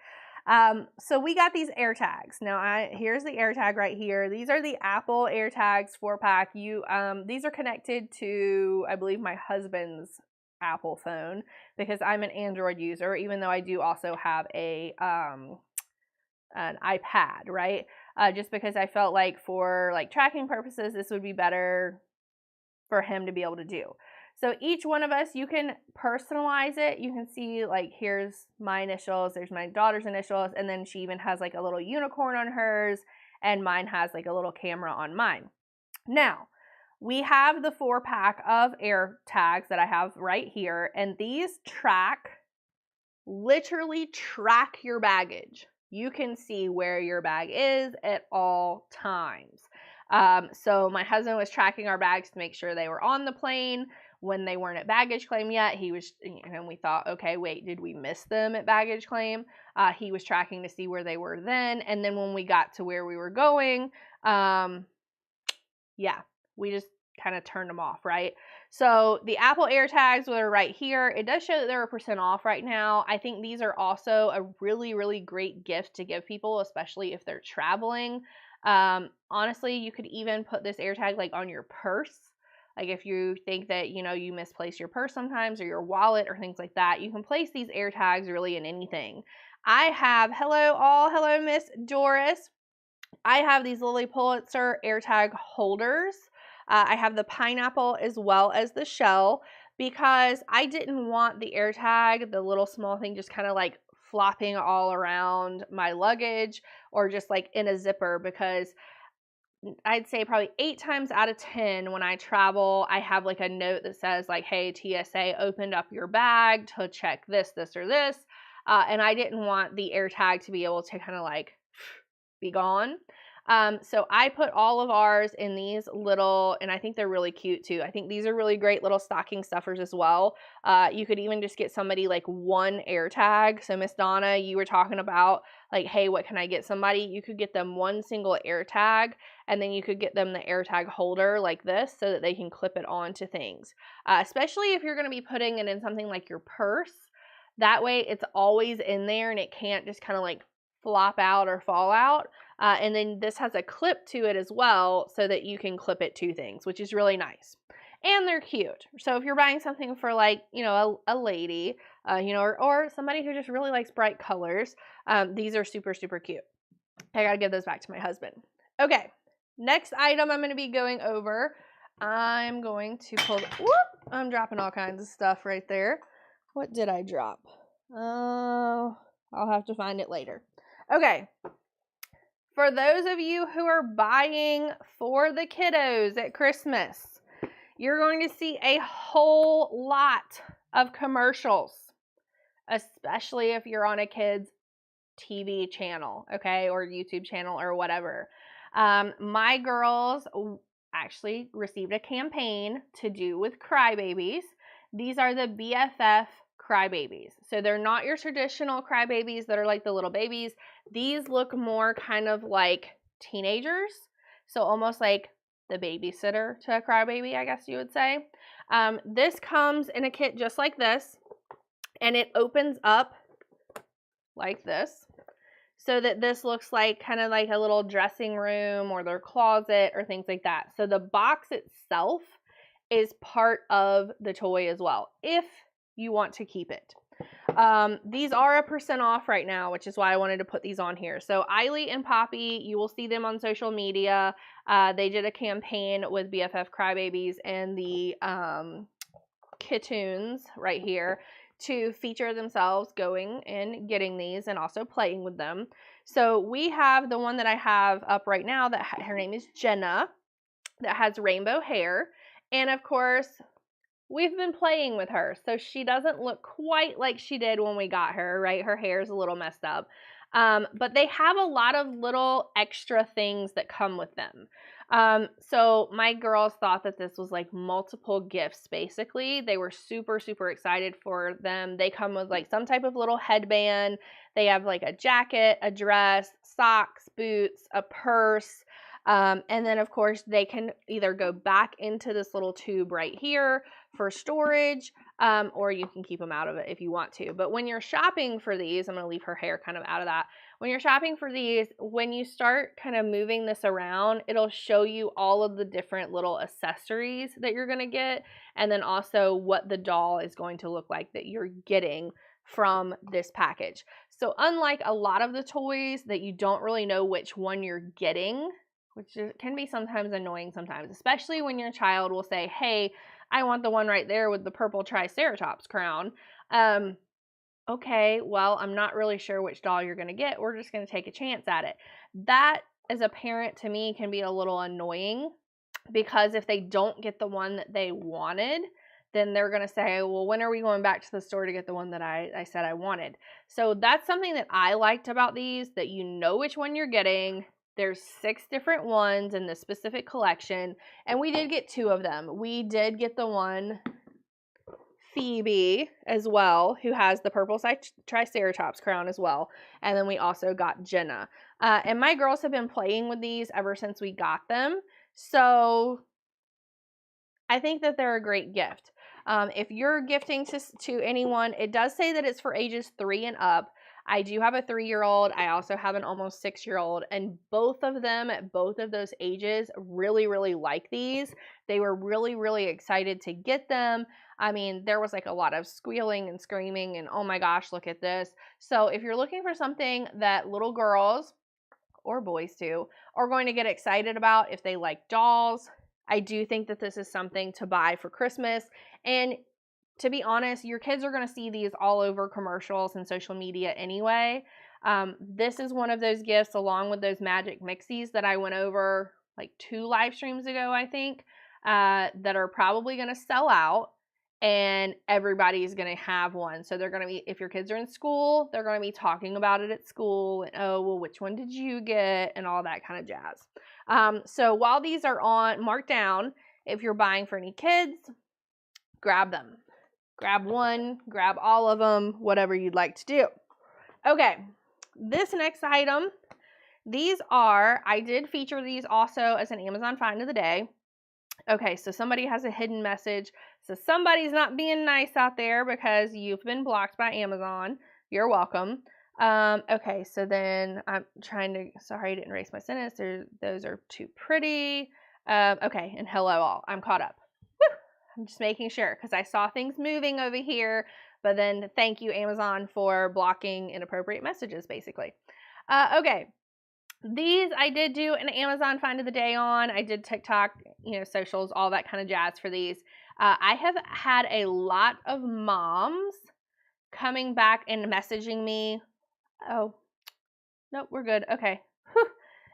So we got these AirTags. Now, here's the AirTag right here. These are the Apple AirTags 4-pack. These are connected to, I believe, my husband's Apple phone, because I'm an Android user, even though I do also have an iPad, right? Just because I felt like for like tracking purposes, this would be better for him to be able to do. So each one of us, you can personalize it. You can see, like, here's my initials, there's my daughter's initials, and then she even has like a little unicorn on hers, and mine has like a little camera on mine. Now, we have the 4-pack of AirTags that I have right here, and these literally track your baggage. You can see where your bag is at all times. So my husband was tracking our bags to make sure they were on the plane when they weren't at baggage claim yet. And we thought, okay, wait, did we miss them at baggage claim? He was tracking to see where they were then. And then when we got to where we were going, we just kind of turned them off, right? So the Apple AirTags are right here. It does show that they're 1% off right now. I think these are also a really, really great gift to give people, especially if they're traveling. Honestly, you could even put this AirTag like on your purse. Like if you think that, you misplace your purse sometimes, or your wallet or things like that, you can place these AirTags really in anything. I have, hello Miss Doris. I have these Lilly Pulitzer AirTag holders. I have the pineapple as well as the shell, because I didn't want the AirTag, the little small thing, just kind of like flopping all around my luggage or just like in a zipper, because I'd say probably 8 times out of 10 when I travel, I have like a note that says like, hey, TSA opened up your bag to check this, or this. And I didn't want the AirTag to be able to kind of like be gone. So I put all of ours in these little, and I think they're really cute too. I think these are really great little stocking stuffers as well. You could even just get somebody like one AirTag. So Miss Donna, you were talking about like, hey, what can I get somebody? You could get them one single AirTag, and then you could get them the AirTag holder like this so that they can clip it onto things. Especially if you're going to be putting it in something like your purse. That way it's always in there and it can't just kind of like flop out or fall out. And then this has a clip to it as well so that you can clip it to things, which is really nice. And they're cute. So if you're buying something for like, a lady, or somebody who just really likes bright colors, these are super, super cute. I gotta give those back to my husband. Okay, next item I'm going to be going over. I'm going to pull, I'm dropping all kinds of stuff right there. What did I drop? I'll have to find it later. Okay. For those of you who are buying for the kiddos at Christmas, you're going to see a whole lot of commercials, especially if you're on a kid's TV channel, okay, or YouTube channel or whatever. My girls actually received a campaign to do with crybabies. These are the BFF crybabies. So they're not your traditional crybabies that are like the little babies. These look more kind of like teenagers. So almost like the babysitter to a crybaby, I guess you would say. This comes in a kit just like this, and it opens up like this, so that this looks like kind of like a little dressing room or their closet or things like that. So the box itself is part of the toy as well, if you want to keep it. These are 1% off right now, which is why I wanted to put these on here. So Eiley and Poppy, you will see them on social media. They did a campaign with BFF Crybabies and the Kittoons right here to feature themselves going and getting these and also playing with them. So we have the one that I have up right now that her name is Jenna, that has rainbow hair. And of course, we've been playing with her, so she doesn't look quite like she did when we got her, right? Her hair is a little messed up. But they have a lot of little extra things that come with them. So my girls thought that this was like multiple gifts, basically. They were super, super excited for them. They come with like some type of little headband. They have like a jacket, a dress, socks, boots, a purse. And then, of course, they can either go back into this little tube right here for storage, or you can keep them out of it if you want to. But when you're shopping for these, I'm going to leave her hair kind of out of that. When you're shopping for these, when you start kind of moving this around, it'll show you all of the different little accessories that you're going to get, and then also what the doll is going to look like that you're getting from this package. So unlike a lot of the toys that you don't really know which one you're getting, which can be sometimes annoying sometimes, especially when your child will say, hey, I want the one right there with the purple Triceratops crown. Okay, well, I'm not really sure which doll you're going to get. We're just going to take a chance at it. That, as a parent, to me, can be a little annoying, because if they don't get the one that they wanted, then they're going to say, well, when are we going back to the store to get the one that I said I wanted? So that's something that I liked about these, that you know which one you're getting. There's 6 different ones in this specific collection, and we did get 2 of them. We did get the one Phoebe as well, who has the purple Triceratops crown as well, and then we also got Jenna. And my girls have been playing with these ever since we got them, so I think that they're a great gift. If you're gifting to anyone, it does say that it's for ages 3 and up. I do have a 3-year-old. I also have an almost 6-year-old, and both of them at both of those ages really, really like these. They were really, really excited to get them. I mean, there was like a lot of squealing and screaming and, oh my gosh, look at this. So if you're looking for something that little girls, or boys too, are going to get excited about if they like dolls, I do think that this is something to buy for Christmas. And to be honest, your kids are going to see these all over commercials and social media anyway. This is one of those gifts, along with those Magic Mixies that I went over like 2 live streams ago, I think, that are probably going to sell out, and everybody's going to have one. So they're going to be, if your kids are in school, they're going to be talking about it at school, and oh, well, which one did you get, and all that kind of jazz. So while these are on marked down, if you're buying for any kids, grab them. Grab one, grab all of them, whatever you'd like to do. Okay, this next item, I did feature these also as an Amazon find of the day. Okay, so somebody has a hidden message. So somebody's not being nice out there because you've been blocked by Amazon. You're welcome. Okay, so then I'm trying to, sorry, I didn't erase my sentence. Those are too pretty. Okay, and hello all. I'm caught up. I'm just making sure because I saw things moving over here, but then thank you, Amazon, for blocking inappropriate messages, basically. Okay, these I did do an Amazon find of the day on. I did TikTok, socials, all that kind of jazz for these. I have had a lot of moms coming back and messaging me. Oh, nope, we're good. Okay.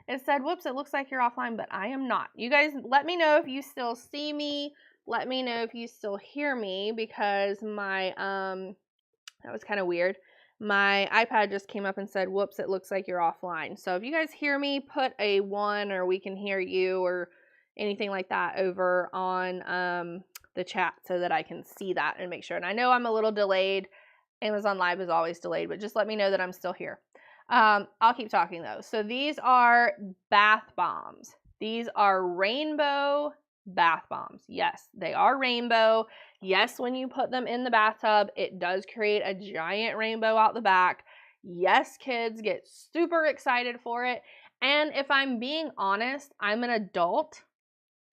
It said, whoops, it looks like you're offline, but I am not. You guys, let me know if you still see me. Let me know if you still hear me, because my, that was kind of weird. My iPad just came up and said, whoops, it looks like you're offline. So if you guys hear me, put a 1 or we can hear you or anything like that over on the chat so that I can see that and make sure. And I know I'm a little delayed. Amazon Live is always delayed, but just let me know that I'm still here. I'll keep talking though. So these are bath bombs. These are rainbow bath bombs. Yes, they are rainbow. Yes, when you put them in the bathtub, it does create a giant rainbow out the back. Yes, kids get super excited for it. And if I'm being honest, I'm an adult,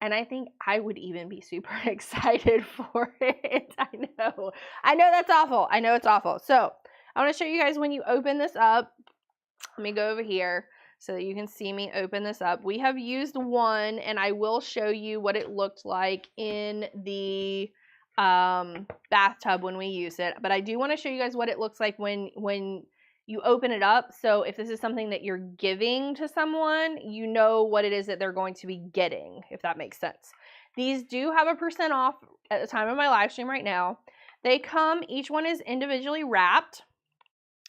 and I think I would even be super excited for it. I know that's awful. I know it's awful. So I want to show you guys when you open this up. Let me go over here so that you can see me open this up. We have used one, and I will show you what it looked like in the bathtub when we use it. But I do want to show you guys what it looks like when you open it up. So if this is something that you're giving to someone, you know what it is that they're going to be getting, if that makes sense. These do have a % off at the time of my live stream right now. They come, each one is individually wrapped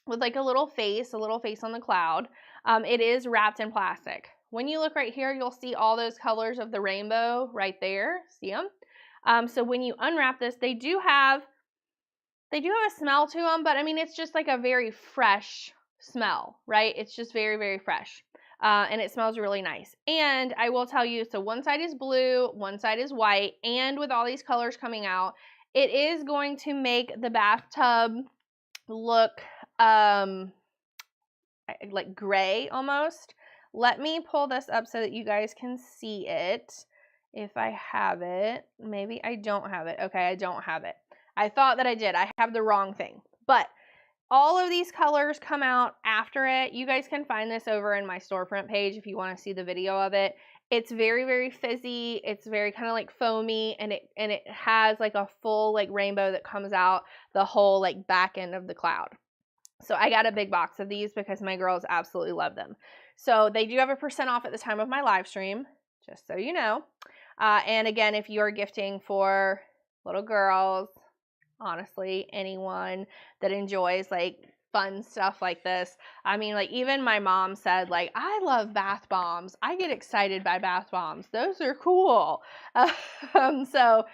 with like a little face on the cloud. It is wrapped in plastic. When you look right here, you'll see all those colors of the rainbow right there. See them? So when you unwrap this, they do have a smell to them, but I mean, it's just like a very fresh smell, right? It's just very, very fresh. And it smells really nice. And I will tell you, so one side is blue, one side is white, and with all these colors coming out, it is going to make the bathtub look like gray almost. Let me pull this up so that you guys can see it. If I have it, maybe I don't have it. Okay, I don't have it. I thought that I did. I have the wrong thing. But all of these colors come out after it. You guys can find this over in my storefront page if you want to see the video of it. It's very, very fizzy. It's very kind of like foamy, and it has like a full like rainbow that comes out the whole like back end of the cloud. So I got a big box of these because my girls absolutely love them. So they do have a % off at the time of my live stream, just so you know. And again, if you're gifting for little girls, honestly, anyone that enjoys like fun stuff like this. I mean, like even my mom said, like, I love bath bombs. I get excited by bath bombs. Those are cool. So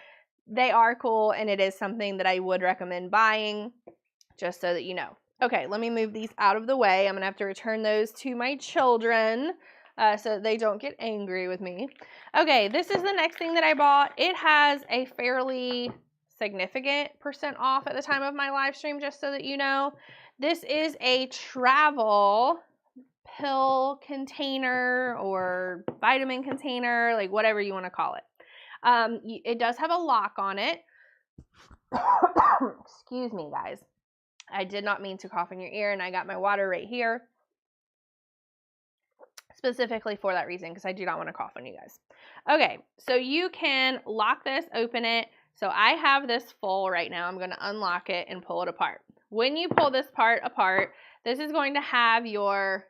they are cool, and it is something that I would recommend buying, just so that you know. Okay, let me move these out of the way. I'm going to have to return those to my children so that they don't get angry with me. Okay, this is the next thing that I bought. It has a fairly significant % off at the time of my live stream, just so that you know. This is a travel pill container or vitamin container, like whatever you want to call it. It does have a lock on it. Excuse me, guys. I did not mean to cough in your ear, and I got my water right here specifically for that reason, because I do not want to cough on you guys. Okay, so you can lock this, open it. So I have this full right now. I'm going to unlock it and pull it apart. When you pull this part apart, this is going to have your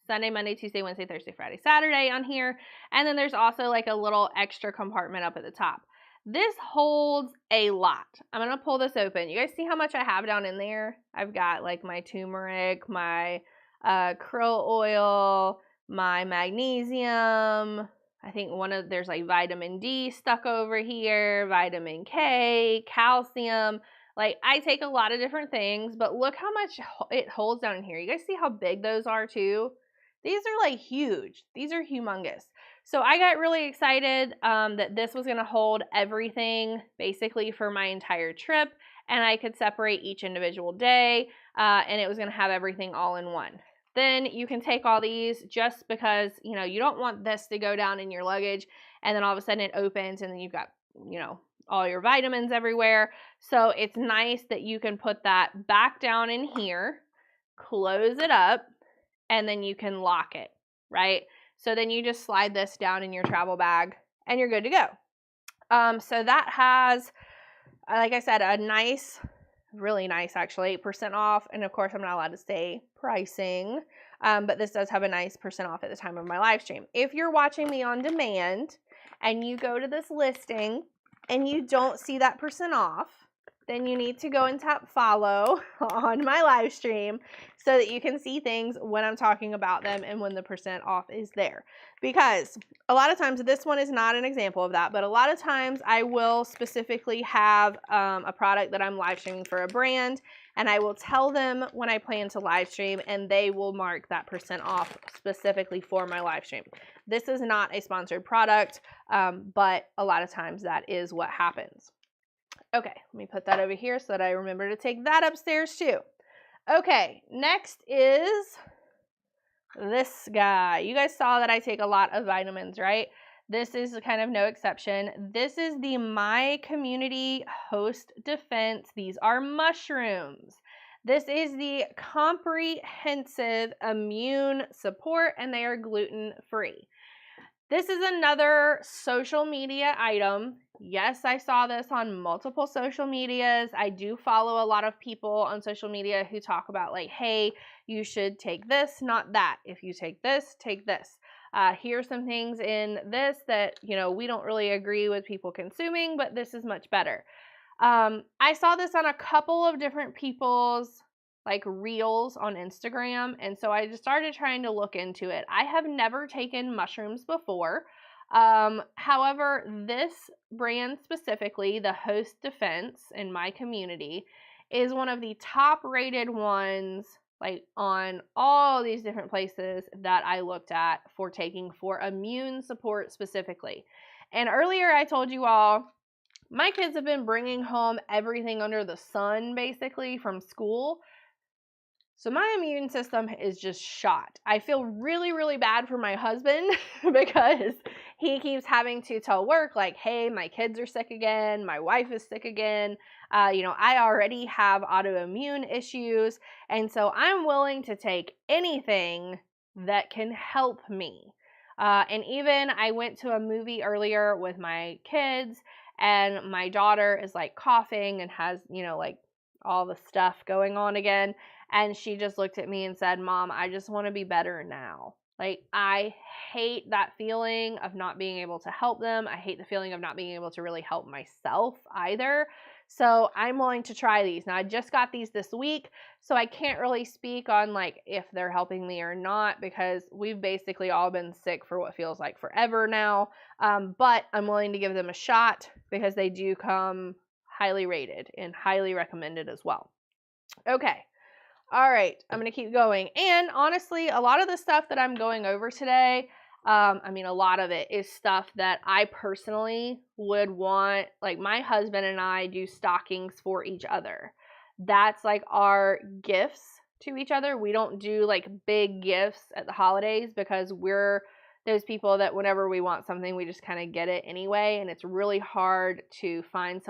Sunday, Monday, Tuesday, Wednesday, Thursday, Friday, Saturday on here. And then there's also like a little extra compartment up at the top. This holds a lot. I'm going to pull this open. You guys see how much I have down in there? I've got like my turmeric, my krill oil, my magnesium. I think there's like vitamin D stuck over here, vitamin K, calcium. Like I take a lot of different things, but look how much it holds down in here. You guys see how big those are too? These are like huge. These are humongous. So I got really excited that this was going to hold everything basically for my entire trip, and I could separate each individual day, and it was going to have everything all in one. Then you can take all these, just because, you know, you don't want this to go down in your luggage and then all of a sudden it opens and then you've got, you know, all your vitamins everywhere. So it's nice that you can put that back down in here, close it up, and then you can lock it, right? So then you just slide this down in your travel bag and you're good to go. So that has, like I said, a nice, really nice actually, 8% off. And of course I'm not allowed to say pricing, but this does have a nice % off at the time of my live stream. If you're watching me on demand and you go to this listing and you don't see that % off, then you need to go and tap follow on my live stream so that you can see things when I'm talking about them and when the % off is there. Because a lot of times, this one is not an example of that, but a lot of times I will specifically have a product that I'm live streaming for a brand, and I will tell them when I plan to live stream, and they will mark that % off specifically for my live stream. This is not a sponsored product, but a lot of times that is what happens. Okay, let me put that over here so that I remember to take that upstairs too. Okay, next is this guy. You guys saw that I take a lot of vitamins, right? This is kind of no exception. This is the My Community Host Defense. These are mushrooms. This is the comprehensive immune support, and they are gluten-free. This is another social media item. Yes, I saw this on multiple social medias. I do follow a lot of people on social media who talk about like, hey, you should take this, not that. If you take this, take this. Here's some things in this that, you know, we don't really agree with people consuming, but this is much better. I saw this on a couple of different people's like reels on Instagram, and so I just started trying to look into it. I have never taken mushrooms before. However, this brand specifically, the Host Defense in my community, is one of the top rated ones, like on all these different places that I looked at for taking for immune support specifically. And earlier I told you all, my kids have been bringing home everything under the sun basically from school. So my immune system is just shot. I feel really, really bad for my husband because he keeps having to tell work like, hey, my kids are sick again. My wife is sick again. I already have autoimmune issues. And so I'm willing to take anything that can help me. And even I went to a movie earlier with my kids, and my daughter is like coughing and has, like all the stuff going on again. And she just looked at me and said, Mom, I just want to be better now. Like, I hate that feeling of not being able to help them. I hate the feeling of not being able to really help myself either. So I'm willing to try these. Now, I just got these this week, so I can't really speak on like if they're helping me or not, because we've basically all been sick for what feels like forever now. But I'm willing to give them a shot because they do come highly rated and highly recommended as well. Okay. All right, I'm going to keep going. And honestly, a lot of the stuff that I'm going over today, a lot of it is stuff that I personally would want. Like, my husband and I do stockings for each other. That's like our gifts to each other. We don't do like big gifts at the holidays because we're those people that whenever we want something, we just kind of get it anyway. And it's really hard to find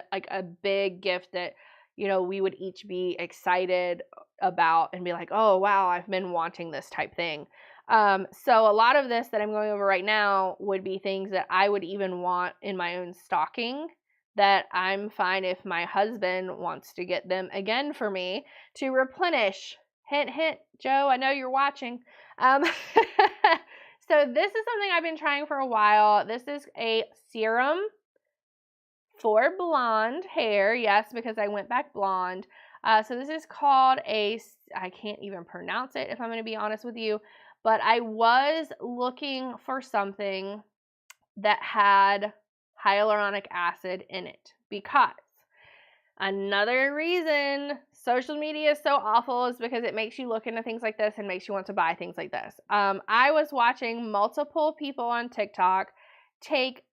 like a big gift that, we would each be excited about and be like, oh, wow, I've been wanting this type thing. So a lot of this that I'm going over right now would be things that I would even want in my own stocking that I'm fine if my husband wants to get them again for me to replenish. Hint, hint, Joe, I know you're watching. So this is something I've been trying for a while. This is a serum for blonde hair. Yes, because I went back blonde. So this is called I can't even pronounce it if I'm going to be honest with you, but I was looking for something that had hyaluronic acid in it because another reason social media is so awful is because it makes you look into things like this and makes you want to buy things like this. I was watching multiple people on TikTok take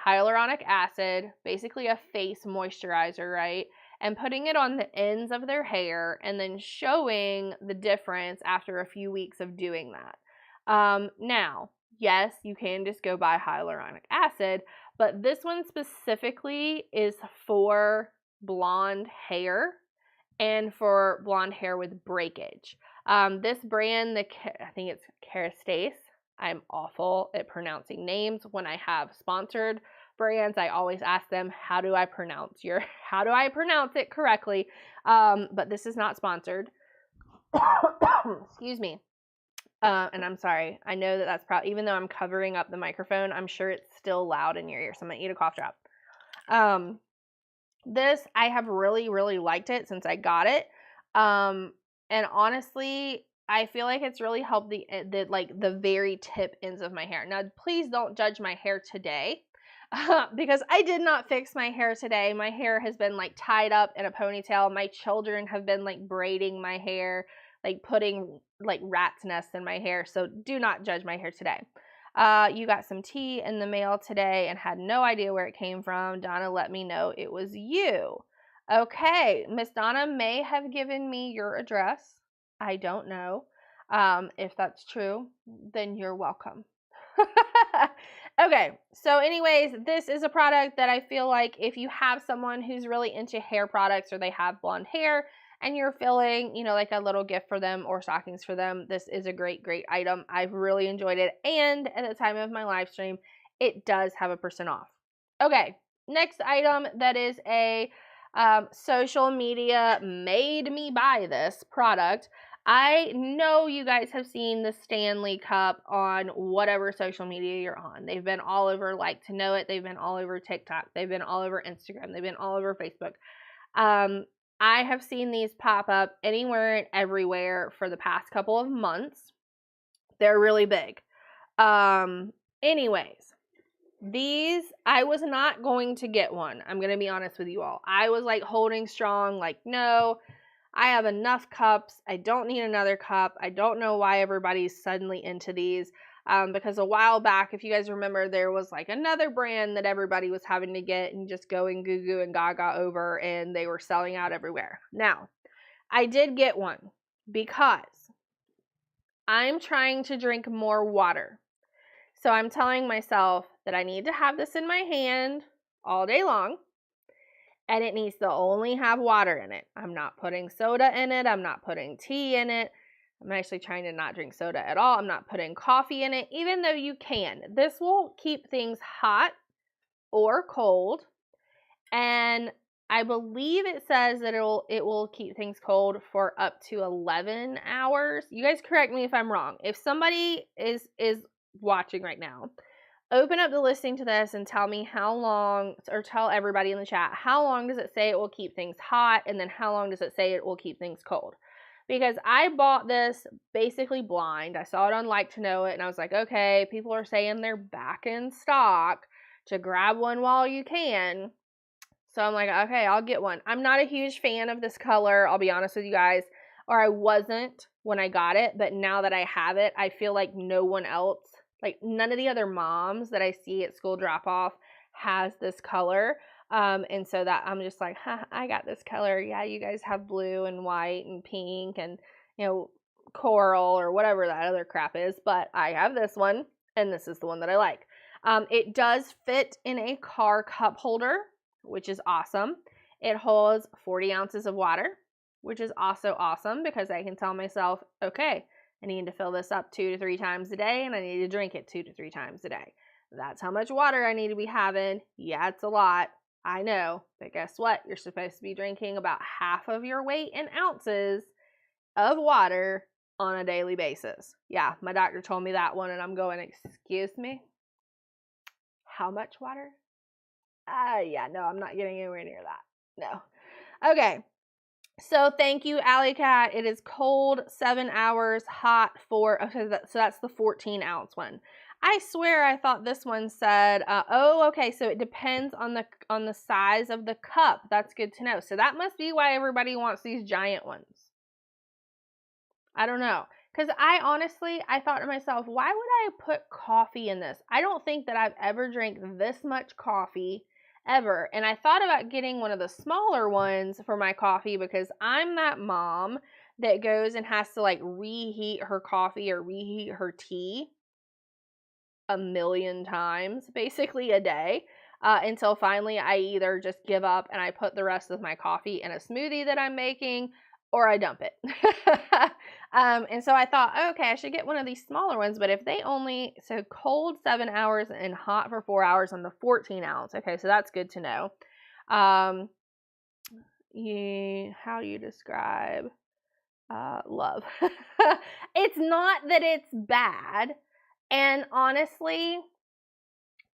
hyaluronic acid, basically a face moisturizer, right? And putting it on the ends of their hair and then showing the difference after a few weeks of doing that. Now, yes, you can just go buy hyaluronic acid, but this one specifically is for blonde hair and for blonde hair with breakage. This brand, I think it's Kerastase. I'm awful at pronouncing names. When I have sponsored brands, I always ask them, how do I pronounce it correctly? But this is not sponsored. Excuse me. And I'm sorry. I know that's probably, even though I'm covering up the microphone, I'm sure it's still loud in your ear. So I'm going to eat a cough drop. This, I have really, really liked it since I got it. And honestly, I feel like it's really helped the very tip ends of my hair. Now, please don't judge my hair today because I did not fix my hair today. My hair has been like tied up in a ponytail. My children have been like braiding my hair, like putting like rat's nests in my hair. So do not judge my hair today. You got some tea in the mail today and had no idea where it came from. Donna let me know it was you. Okay, Miss Donna may have given me your address. I don't know. If that's true, then you're welcome. Okay, so anyways, this is a product that I feel like if you have someone who's really into hair products or they have blonde hair and you're feeling, like a little gift for them or stockings for them, this is a great, great item. I've really enjoyed it. And at the time of my live stream, it does have a % off. Okay, next item that is a social media made me buy this product. I know you guys have seen the Stanley Cup on whatever social media you're on. They've been all over Like to Know It. They've been all over TikTok. They've been all over Instagram. They've been all over Facebook. I have seen these pop up anywhere and everywhere for the past couple of months. They're really big. Anyways, these, I was not going to get one. I'm going to be honest with you all. I was like holding strong, like, no, I have enough cups. I don't need another cup. I don't know why everybody's suddenly into these. Because a while back, if you guys remember, there was like another brand that everybody was having to get and just going goo goo and gaga over, and they were selling out everywhere. Now, I did get one because I'm trying to drink more water. So I'm telling myself that I need to have this in my hand all day long, and it needs to only have water in it. I'm not putting soda in it. I'm not putting tea in it. I'm actually trying to not drink soda at all. I'm not putting coffee in it, even though you can. This will keep things hot or cold, and I believe it says that it will keep things cold for up to 11 hours. You guys correct me if I'm wrong. If somebody is watching right now, open up the listing to this and tell me how long, or tell everybody in the chat, how long does it say it will keep things hot, and then how long does it say it will keep things cold? Because I bought this basically blind. I saw it on Like to Know It, and I was like, okay, people are saying they're back in stock to grab one while you can. So I'm like, okay, I'll get one. I'm not a huge fan of this color, I'll be honest with you guys, or I wasn't when I got it, but now that I have it, I feel like no one else, like none of the other moms that I see at school drop-off has this color. And so that I'm just like, I got this color. Yeah, you guys have blue and white and pink and, you know, coral or whatever that other crap is, but I have this one, and this is the one that I like. It does fit in a car cup holder, which is awesome. It holds 40 ounces of water, which is also awesome because I can tell myself, okay, I need to fill this up 2 to 3 times a day, and I need to drink it 2 to 3 times a day. That's how much water I need to be having. Yeah, it's a lot. I know, but guess what? You're supposed to be drinking about half of your weight in ounces of water on a daily basis. Yeah, my doctor told me that one, and I'm going, excuse me? How much water? Yeah, no, I'm not getting anywhere near that. No. Okay. So thank you, Alley Cat. It is cold 7 hours, hot 4. Okay, so that's the 14-ounce one. I swear I thought this one said, oh, okay, so it depends on the size of the cup. That's good to know. So that must be why everybody wants these giant ones. I don't know. Because I thought to myself, why would I put coffee in this? I don't think that I've ever drank this much coffee ever. And I thought about getting one of the smaller ones for my coffee because I'm that mom that goes and has to like reheat her coffee or reheat her tea a million times basically a day until finally I either just give up and I put the rest of my coffee in a smoothie that I'm making, or I dump it. And so I thought, okay, I should get one of these smaller ones, but if they only, so cold 7 hours and hot for 4 hours on the 14-ounce. Okay, so that's good to know. How you describe love? It's not that it's bad. And honestly,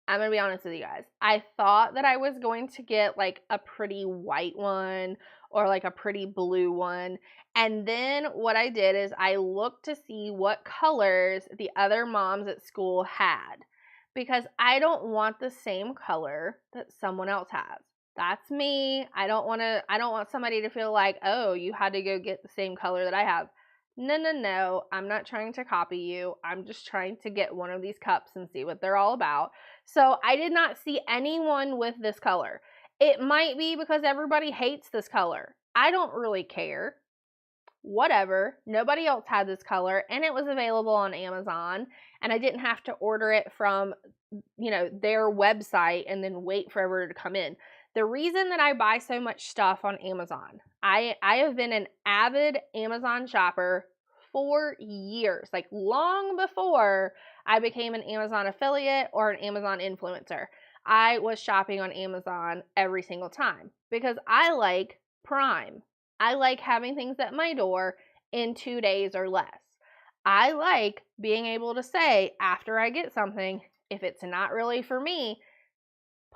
I'm going to be honest with you guys. I thought that I was going to get like a pretty white one or like a pretty blue one. And then what I did is I looked to see what colors the other moms at school had, because I don't want the same color that someone else has. That's me. I don't want somebody to feel like, oh, you had to go get the same color that I have. No. I'm not trying to copy you. I'm just trying to get one of these cups and see what they're all about. So I did not see anyone with this color. It might be because everybody hates this color. I don't really care. Whatever. Nobody else had this color, and it was available on Amazon, and I didn't have to order it from, their website and then wait forever to come in. The reason that I buy so much stuff on Amazon, I have been an avid Amazon shopper for years, like long before I became an Amazon affiliate or an Amazon influencer. I was shopping on Amazon every single time because I like Prime. I like having things at my door in 2 days or less. I like being able to say after I get something, if it's not really for me,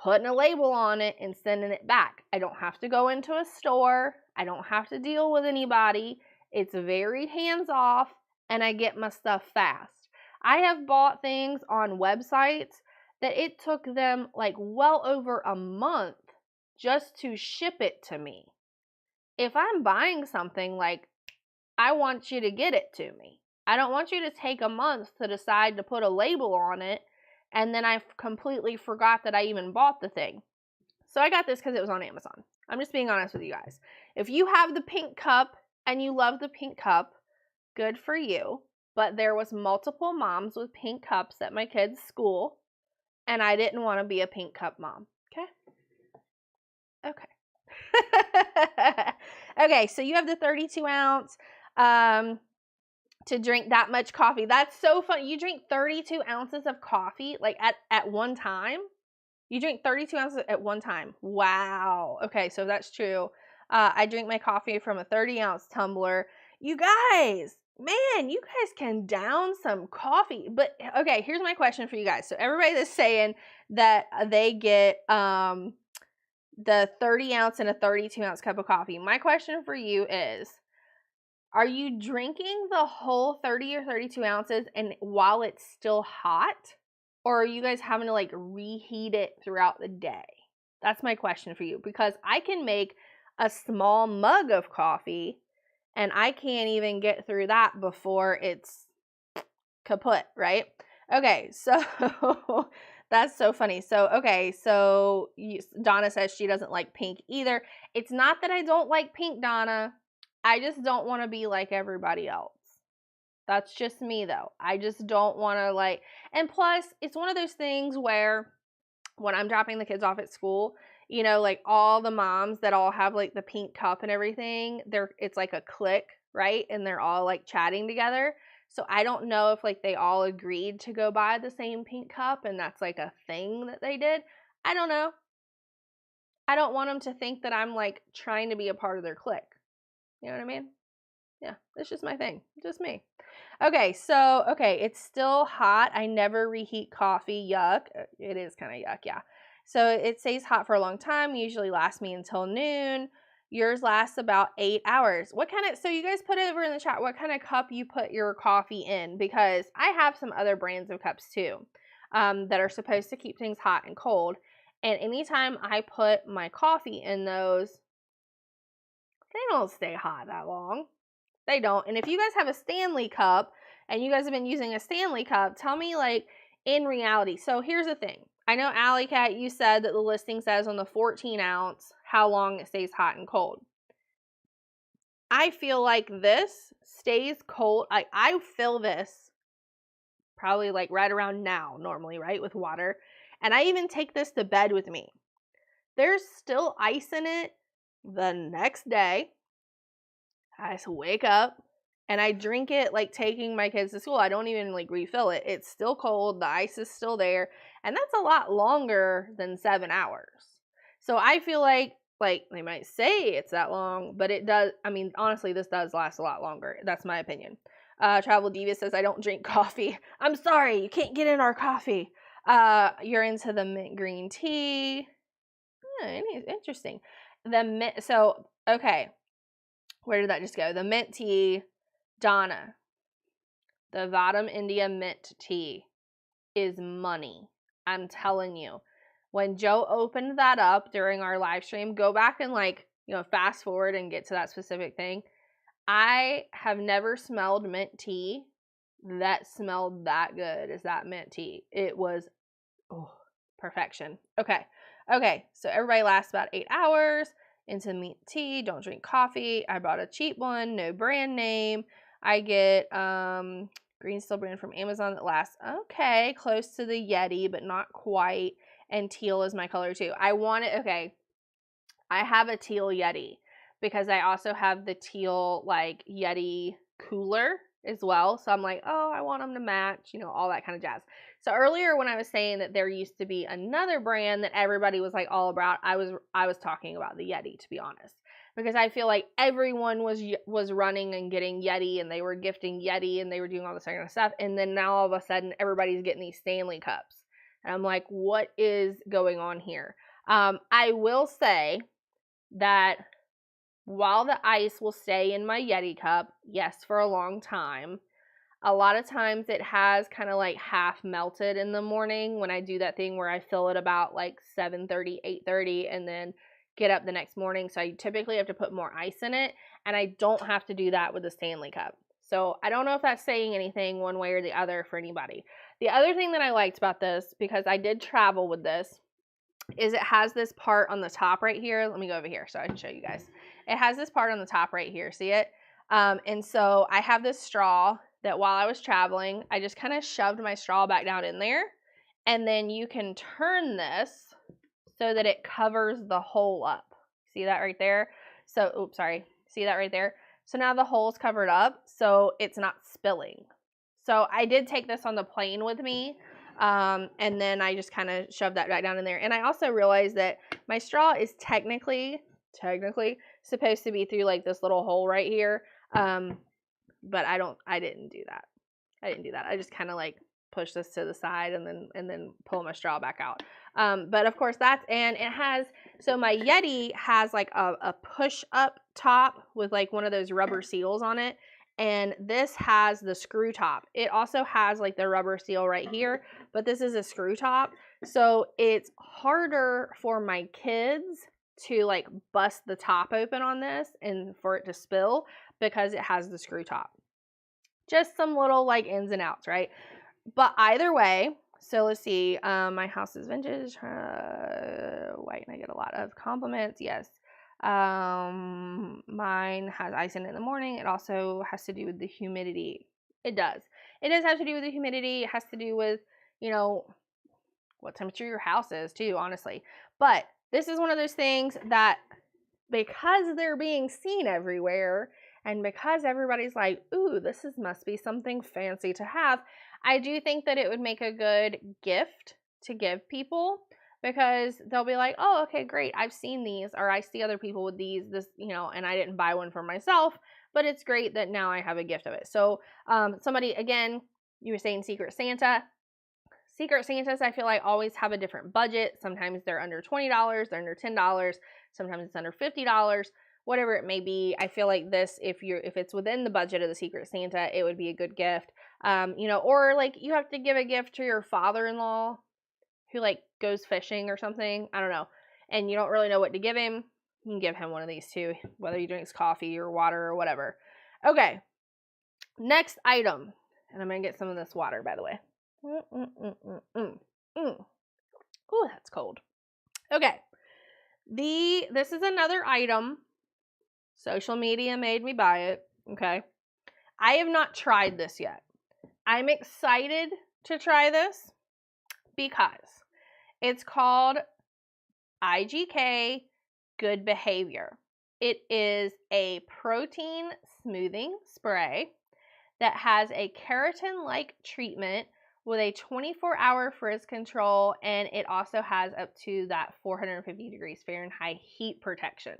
putting a label on it and sending it back. I don't have to go into a store. I don't have to deal with anybody. It's very hands-off, and I get my stuff fast. I have bought things on websites that it took them like well over a month just to ship it to me. If I'm buying something, like, I want you to get it to me. I don't want you to take a month to decide to put a label on it, and then I completely forgot that I even bought the thing. So I got this because it was on Amazon. I'm just being honest with you guys. If you have the pink cup and you love the pink cup, good for you. But there was multiple moms with pink cups at my kids' school, and I didn't want to be a pink cup mom. Okay. Okay, so you have the 32 ounce to drink that much coffee. That's so fun. You drink 32 ounces of coffee like at one time? You drink 32 ounces at one time. Wow. Okay, so that's true. I drink my coffee from a 30-ounce tumbler. You guys, man, you guys can down some coffee. But, okay, here's my question for you guys. So everybody that's saying that they get the 30-ounce and a 32-ounce cup of coffee, my question for you is, are you drinking the whole 30 or 32 ounces and while it's still hot? Or are you guys having to like reheat it throughout the day? That's my question for you, because I can make a small mug of coffee and I can't even get through that before it's kaput, right? Okay, so that's so funny. So, okay, so Donna says she doesn't like pink either. It's not that I don't like pink, Donna. I just don't want to be like everybody else. That's just me, though. I just don't want to like, and plus, it's one of those things where when I'm dropping the kids off at school, you know, like all the moms that all have like the pink cup and everything, it's like a clique, right? And they're all like chatting together. So I don't know if like they all agreed to go buy the same pink cup and that's like a thing that they did. I don't know. I don't want them to think that I'm like trying to be a part of their clique. You know what I mean? Yeah, it's just my thing. Just me. Okay, so, okay, it's still hot. I never reheat coffee. Yuck. It is kind of yuck, yeah. So it stays hot for a long time. Usually lasts me until noon. Yours lasts about 8 hours. So you guys put it over in the chat what kind of cup you put your coffee in, because I have some other brands of cups too that are supposed to keep things hot and cold. And anytime I put my coffee in those, they don't stay hot that long. They don't. And if you guys have a Stanley cup and you guys have been using a Stanley cup, tell me like in reality. So here's the thing. I know Alley Cat, you said that the listing says on the 14 ounce how long it stays hot and cold. I feel like this stays cold. I fill this probably like right around now normally, right, with water. And I even take this to bed with me. There's still ice in it the next day. I just wake up and I drink it like taking my kids to school. I don't even like refill it. It's still cold. The ice is still there. And that's a lot longer than 7 hours. So I feel like they might say it's that long, but it does. I mean, honestly, this does last a lot longer. That's my opinion. Travel Diva says, I don't drink coffee. I'm sorry. You can't get in our coffee. You're into the mint green tea. Interesting. So, okay. Where did that just go? The mint tea, Donna. The Vadam India mint tea is money. I'm telling you. When Joe opened that up during our live stream, go back and fast forward and get to that specific thing. I have never smelled mint tea that smelled that good as that mint tea. It was perfection. Okay. So everybody lasts about 8 hours. Into mint tea, don't drink coffee. I bought a cheap one, no brand name. I get Green Steel brand from Amazon that lasts close to the Yeti, but not quite. And teal is my color too. I have a teal Yeti because I also have the teal Yeti cooler as well. So I'm like, I want them to match, all that kind of jazz. So earlier when I was saying that there used to be another brand that everybody was all about, I was talking about the Yeti, to be honest, because I feel like everyone was running and getting Yeti, and they were gifting Yeti, and they were doing all this kind of stuff, and then now all of a sudden everybody's getting these Stanley cups, and I'm like, what is going on here? I will say that while the ice will stay in my Yeti cup, yes, for a long time, a lot of times it has kind of like half melted in the morning when I do that thing where I fill it about like 7:30, 8:30, and then get up the next morning. So I typically have to put more ice in it, and I don't have to do that with the Stanley Cup. So I don't know if that's saying anything one way or the other for anybody. The other thing that I liked about this, because I did travel with this, is it has this part on the top right here. Let me go over here so I can show you guys. It has this part on the top right here. See it? And so I have this straw that while I was traveling, I just kind of shoved my straw back down in there. And then you can turn this so that it covers the hole up. See that right there? So, oops, sorry. See that right there? So now the hole's covered up, so it's not spilling. So I did take this on the plane with me. And then I just kind of shoved that right down in there. And I also realized that my straw is technically supposed to be through like this little hole right here. But I didn't do that. I just kind of like push this to the side and then pull my straw back out. But of course and it has, so my Yeti has like a push up top with like one of those rubber seals on it. And this has the screw top. It also has like the rubber seal right here, but this is a screw top. So it's harder for my kids to like bust the top open on this and for it to spill because it has the screw top. Just some little like ins and outs, right? But either way, so let's see. My house is vintage, white, and I get a lot of compliments. Yes. Mine has ice in it in the morning. It also has to do with the humidity. It does. It does have to do with the humidity. It has to do with, what temperature your house is too, honestly. But this is one of those things that because they're being seen everywhere and because everybody's like, ooh, must be something fancy to have, I do think that it would make a good gift to give people because they'll be like, oh, okay, great. I've seen these or I see other people with these, and I didn't buy one for myself, but it's great that now I have a gift of it. So somebody, again, you were saying Secret Santa. Secret Santas, I feel like, always have a different budget. Sometimes they're under $20, they're under $10, sometimes it's under $50, whatever it may be. I feel like this, if it's within the budget of the Secret Santa, it would be a good gift. Or like you have to give a gift to your father-in-law who like goes fishing or something. I don't know. And you don't really know what to give him. You can give him one of these too, whether he drinks coffee or water or whatever. Okay. Next item. And I'm going to get some of this water, by the way. Ooh, that's cold. Okay. This is another item. Social media made me buy it. Okay. I have not tried this yet. I'm excited to try this because it's called IGK Good Behavior. It is a protein smoothing spray that has a keratin-like treatment with a 24-hour frizz control, and it also has up to that 450 degrees Fahrenheit heat protection.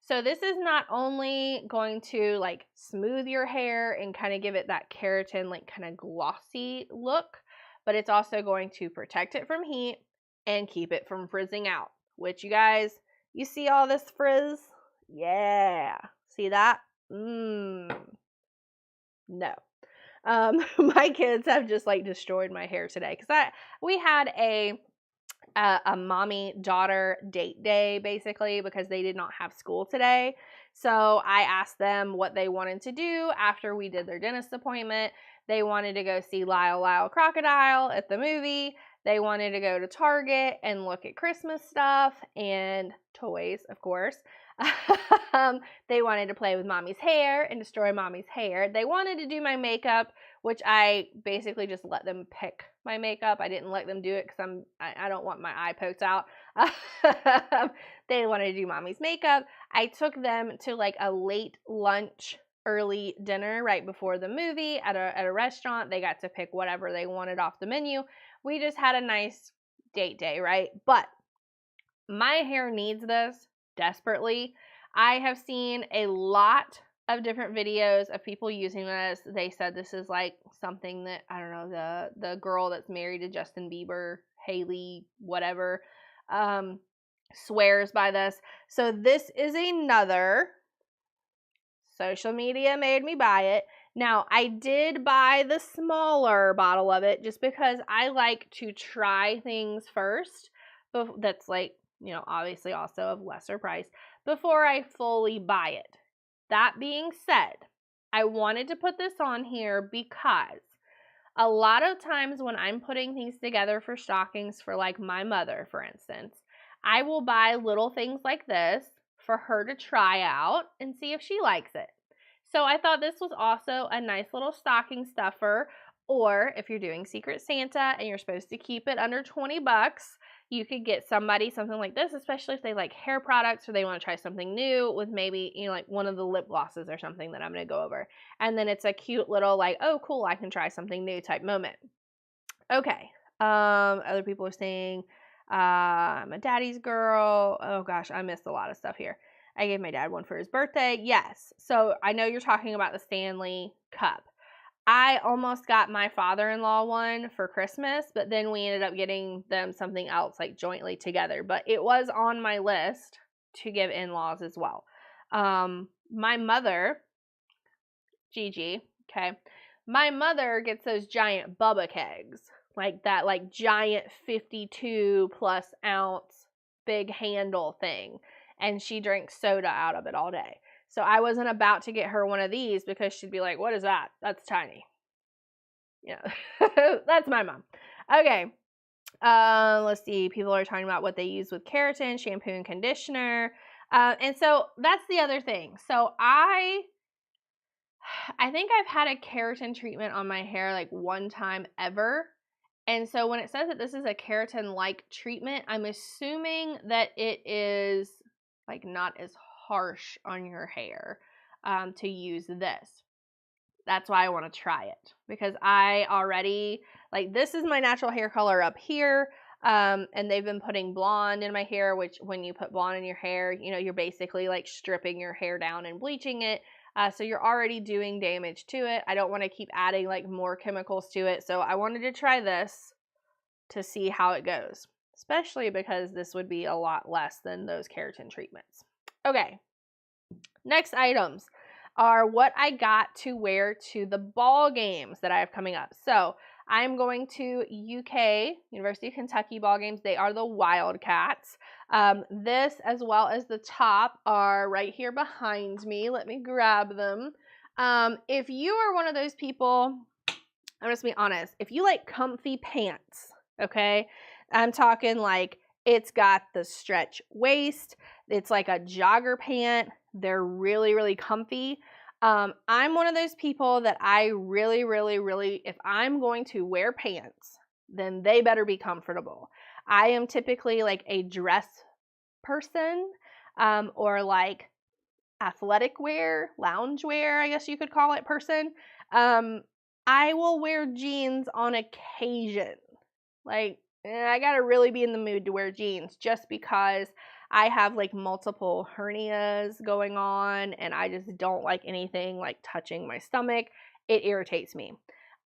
So this is not only going to like smooth your hair and kind of give it that keratin like kind of glossy look, but it's also going to protect it from heat and keep it from frizzing out, which you guys, you see all this frizz? Yeah. See that? No. My kids have just like destroyed my hair today because we had a mommy daughter date day basically because they did not have school today. So I asked them what they wanted to do after we did their dentist appointment. They wanted to go see Lyle Crocodile at the movie. They wanted to go to Target and look at Christmas stuff and toys, of course. They wanted to play with mommy's hair and destroy mommy's hair. They wanted to do my makeup, which I basically just let them pick my makeup. I didn't let them do it because I don't want my eye poked out. They wanted to do mommy's makeup. I took them to like a late lunch, early dinner right before the movie at a restaurant. They got to pick whatever they wanted off the menu. We just had a nice date day, right? But my hair needs this desperately. I have seen a lot of different videos of people using this. They said this is like something that, I don't know, the girl that's married to Justin Bieber, Hailey, whatever, swears by this. So this is another Social media made me buy it. Now, I did buy the smaller bottle of it just because I like to try things first. That's like, obviously also of lesser price before I fully buy it. That being said, I wanted to put this on here because a lot of times when I'm putting things together for stockings for like my mother, for instance, I will buy little things like this for her to try out and see if she likes it. So I thought this was also a nice little stocking stuffer, or if you're doing Secret Santa and you're supposed to keep it under 20 bucks, you could get somebody something like this, especially if they like hair products or they want to try something new with maybe, like one of the lip glosses or something that I'm going to go over. And then it's a cute little like, oh, cool, I can try something new type moment. Okay. Other people are saying, I'm a daddy's girl. Oh gosh, I missed a lot of stuff here. I gave my dad one for his birthday. Yes. So I know you're talking about the Stanley cup. I almost got my father-in-law one for Christmas, but then we ended up getting them something else like jointly together. But it was on my list to give in-laws as well. My mother, Gigi, okay, my mother gets those giant Bubba kegs, like that like giant 52 plus ounce big handle thing. And she drinks soda out of it all day. So I wasn't about to get her one of these because she'd be like, what is that? That's tiny. Yeah, that's my mom. Okay. Let's see. People are talking about what they use with keratin, shampoo and conditioner. And so that's the other thing. So I think I've had a keratin treatment on my hair like one time ever. And so when it says that this is a keratin-like treatment, I'm assuming that it is like not as harsh on your hair to use this. That's why I want to try it, because I already, like, this is my natural hair color up here, and they've been putting blonde in my hair, which when you put blonde in your hair, you're basically like stripping your hair down and bleaching it, so you're already doing damage to it. I don't want to keep adding like more chemicals to it, so I wanted to try this to see how it goes, especially because this would be a lot less than those keratin treatments. Okay, next items are what I got to wear to the ball games that I have coming up. So I'm going to UK, University of Kentucky ball games. They are the Wildcats. This, as well as the top, are right here behind me. Let me grab them. If you are one of those people, I'm just being honest, if you like comfy pants, okay, I'm talking like it's got the stretch waist, it's like a jogger pant, they're really, really comfy. I'm one of those people that I really, really, really, if I'm going to wear pants, then they better be comfortable. I am typically like a dress person, or like athletic wear, lounge wear, I guess you could call it person. I will wear jeans on occasion. Like, I gotta really be in the mood to wear jeans just because I have like multiple hernias going on and I just don't like anything like touching my stomach. It irritates me.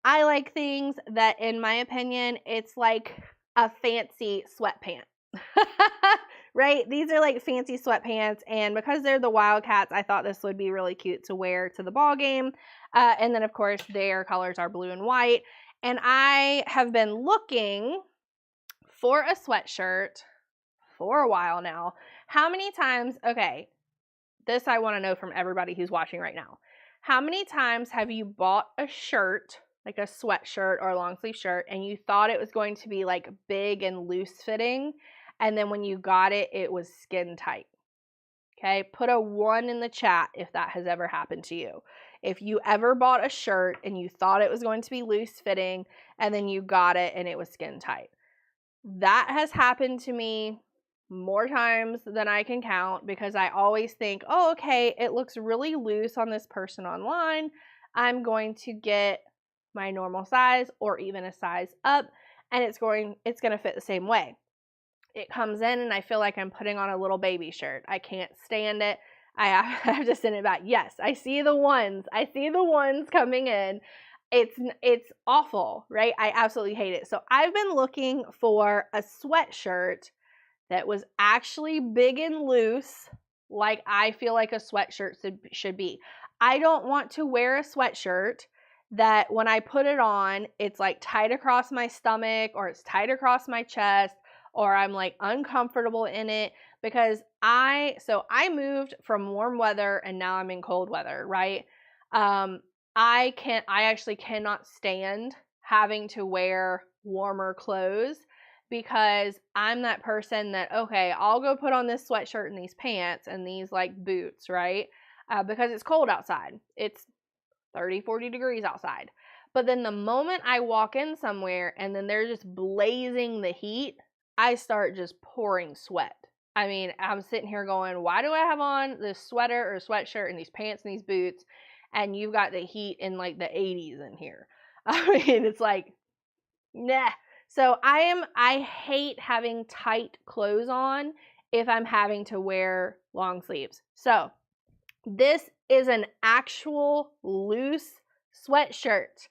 I like things that, in my opinion, it's like a fancy sweatpant. Right? These are like fancy sweatpants, and because they're the Wildcats, I thought this would be really cute to wear to the ball game. And then, of course, their colors are blue and white. And I have been looking for a sweatshirt for a while now. How many times, okay, this I want to know from everybody who's watching right now. How many times have you bought a shirt, like a sweatshirt or a long sleeve shirt, and you thought it was going to be like big and loose fitting, and then when you got it, it was skin tight? Okay, put a 1 in the chat if that has ever happened to you. If you ever bought a shirt and you thought it was going to be loose fitting, and then you got it and it was skin tight. That has happened to me more times than I can count, because I always think, oh, okay, it looks really loose on this person online. I'm going to get my normal size or even a size up, and it's going to fit the same way. It comes in and I feel like I'm putting on a little baby shirt. I can't stand it. I have to send it back. Yes, I see the ones. I see the ones coming in. It's awful, right? I absolutely hate it. So I've been looking for a sweatshirt that was actually big and loose, like I feel like a sweatshirt should be. I don't want to wear a sweatshirt that when I put it on, it's like tight across my stomach or it's tight across my chest or I'm like uncomfortable in it because I moved from warm weather and now I'm in cold weather, right? I actually cannot stand having to wear warmer clothes because I'm that person that, okay, I'll go put on this sweatshirt and these pants and these like boots, right? Because it's cold outside. It's 30, 40 degrees outside. But then the moment I walk in somewhere and then they're just blazing the heat, I start just pouring sweat. I mean, I'm sitting here going, why do I have on this sweater or sweatshirt and these pants and these boots? And you've got the heat in like the 80s in here. I mean, it's like, nah. So I hate having tight clothes on if I'm having to wear long sleeves. So this is an actual loose sweatshirt.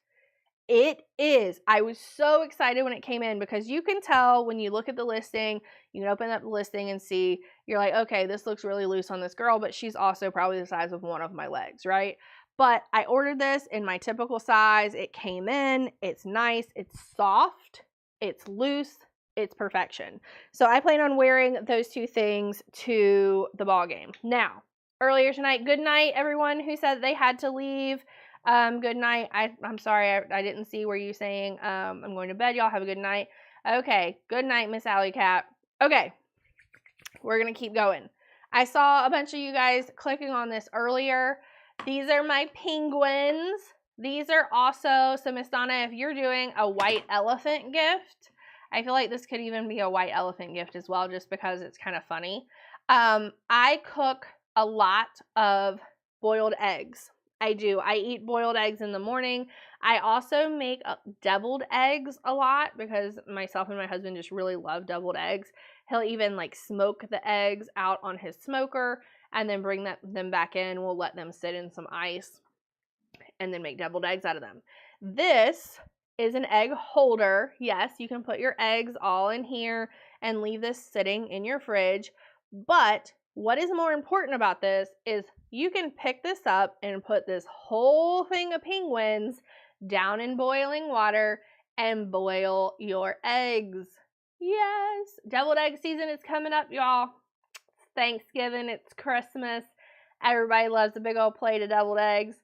It is. I was so excited when it came in because you can tell when you look at the listing, you can open up the listing and see, you're like, okay, this looks really loose on this girl, but she's also probably the size of one of my legs, right? But I ordered this in my typical size. It came in. It's nice. It's soft. It's loose. It's perfection. So I plan on wearing those two things to the ball game. Now, earlier tonight, good night, everyone who said they had to leave. Good night. I'm sorry, I didn't see where you saying, I'm going to bed. Y'all have a good night. Okay, good night, Miss Alley Cat. Okay, we're going to keep going. I saw a bunch of you guys clicking on this earlier. These are my penguins. These are also, so Miss Donna, if you're doing a white elephant gift, I feel like this could even be a white elephant gift as well, just because it's kind of funny. I cook a lot of boiled eggs. I do. I eat boiled eggs in the morning. I also make deviled eggs a lot because myself and my husband just really love deviled eggs. He'll even like smoke the eggs out on his smoker and then bring them back in. We'll let them sit in some ice and then make deviled eggs out of them. This is an egg holder. Yes, you can put your eggs all in here and leave this sitting in your fridge. But what is more important about this is you can pick this up and put this whole thing of penguins down in boiling water and boil your eggs. Yes, deviled egg season is coming up, y'all. It's Thanksgiving, it's Christmas. Everybody loves a big old plate of deviled eggs.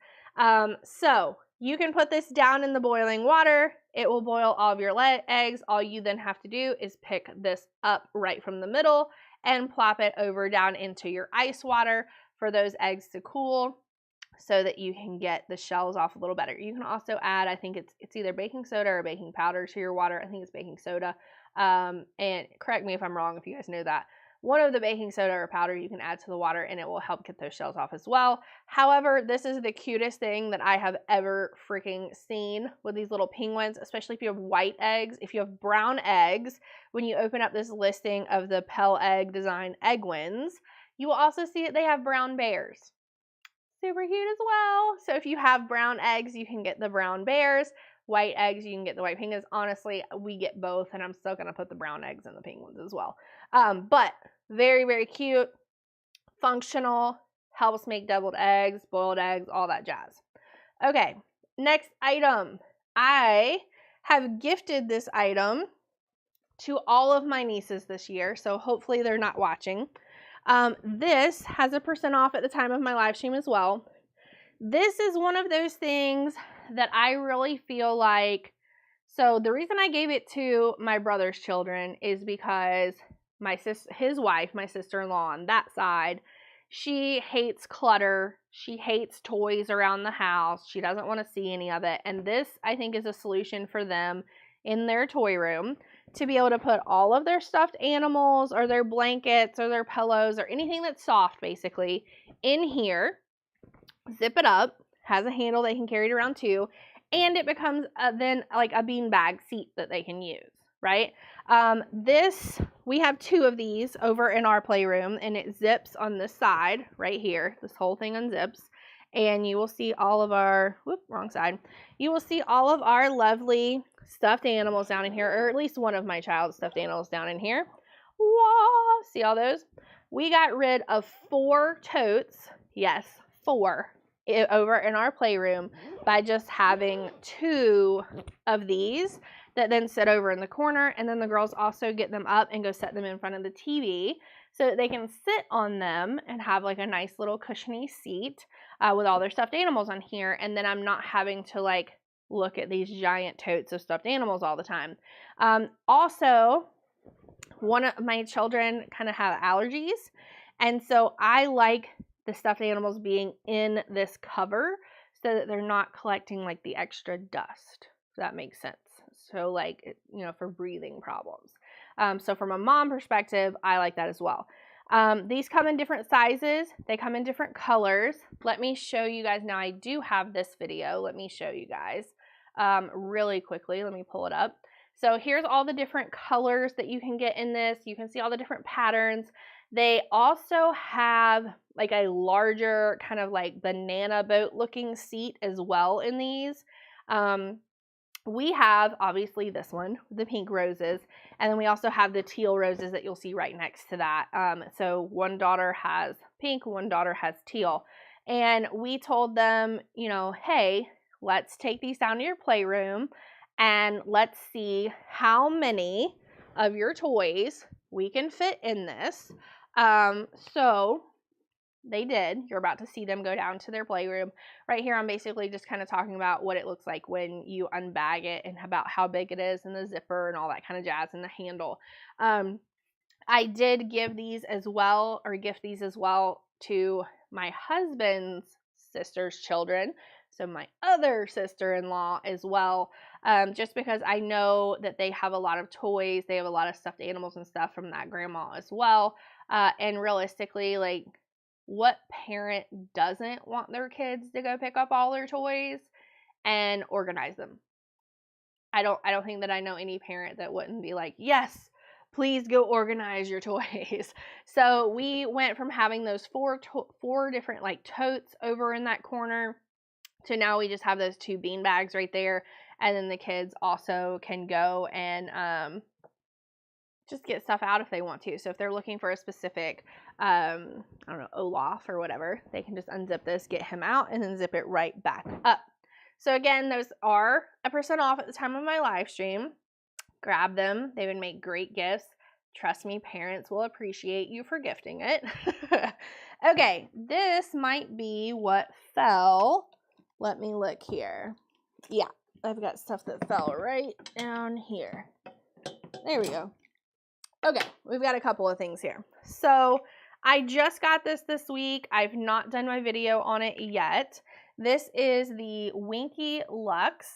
So you can put this down in the boiling water. It will boil all of your eggs. All you then have to do is pick this up right from the middle and plop it over down into your ice water for those eggs to cool so that you can get the shells off a little better. You can also add, I think it's either baking soda or baking powder to your water. I think it's baking soda. And correct me if I'm wrong if you guys know that. One of the baking soda or powder you can add to the water and it will help get those shells off as well. However, this is the cutest thing that I have ever freaking seen with these little penguins, especially if you have white eggs. If you have brown eggs, when you open up this listing of the Pell Egg Design Eggwins, you will also see that they have brown bears. Super cute as well. So if you have brown eggs, you can get the brown bears. White eggs, you can get the white penguins. Honestly, we get both, and I'm still going to put the brown eggs in the penguins as well. But very, very cute, functional, helps make deviled eggs, boiled eggs, all that jazz. Okay, next item. I have gifted this item to all of my nieces this year, so hopefully they're not watching. This has a % off at the time of my live stream as well. This is one of those things that I really feel like, so the reason I gave it to my brother's children is because his wife, my sister-in-law on that side, she hates clutter. She hates toys around the house. She doesn't want to see any of it. And this, I think, is a solution for them in their toy room to be able to put all of their stuffed animals or their blankets or their pillows or anything that's soft, basically, in here. Zip it up, has a handle they can carry it around too, and it becomes then like a beanbag seat that they can use, right? We have 2 of these over in our playroom, and it zips on this side right here. This whole thing unzips, and you will see all of our, wrong side. You will see all of our lovely stuffed animals down in here, or at least one of my child's stuffed animals down in here. Wow, see all those? We got rid of 4 totes, yes, 4. over in our playroom by just having 2 of these that then sit over in the corner, and then the girls also get them up and go set them in front of the TV so that they can sit on them and have like a nice little cushiony seat with all their stuffed animals on here, and then I'm not having to like look at these giant totes of stuffed animals all the time. Also, one of my children kind of have allergies, and so I like the stuffed animals being in this cover so that they're not collecting like the extra dust, if that makes sense. So like, you know, for breathing problems. So from a mom perspective, I like that as well. These come in different sizes. They come in different colors. Let me show you guys. Now I do have this video. Let me show you guys really quickly. Let me pull it up. So here's all the different colors that you can get in this. You can see all the different patterns. They also have like a larger kind of like banana boat looking seat as well in these. We have obviously this one, the pink roses, and then we also have the teal roses that you'll see right next to that. So one daughter has pink, one daughter has teal. And we told them, you know, hey, let's take these down to your playroom and let's see how many of your toys we can fit in this. So they did. You're about to see them go down to their playroom. Right here, I'm basically just kind of talking about what it looks like when you unbag it and about how big it is and the zipper and all that kind of jazz and the handle. I did give these as well, or gift these as well to my husband's sister's children. So my other sister-in-law as well, just because I know that they have a lot of toys. They have a lot of stuffed animals and stuff from that grandma as well. And realistically, like, what parent doesn't want their kids to go pick up all their toys and organize them? I don't think that I know any parent that wouldn't be like, yes, please go organize your toys. So we went from having those four different like totes over in that corner to now we just have those 2 bean bags right there. And then the kids also can go and just get stuff out if they want to. So if they're looking for a specific, I don't know, Olaf or whatever, they can just unzip this, get him out, and then zip it right back up. So again, those are a % off at the time of my live stream. Grab them. They would make great gifts. Trust me, parents will appreciate you for gifting it. Okay, this might be what fell. Let me look here. Yeah, I've got stuff that fell right down here. There we go. Okay, we've got a couple of things here. So I just got this week. I've not done my video on it yet. This is the Winky Lux.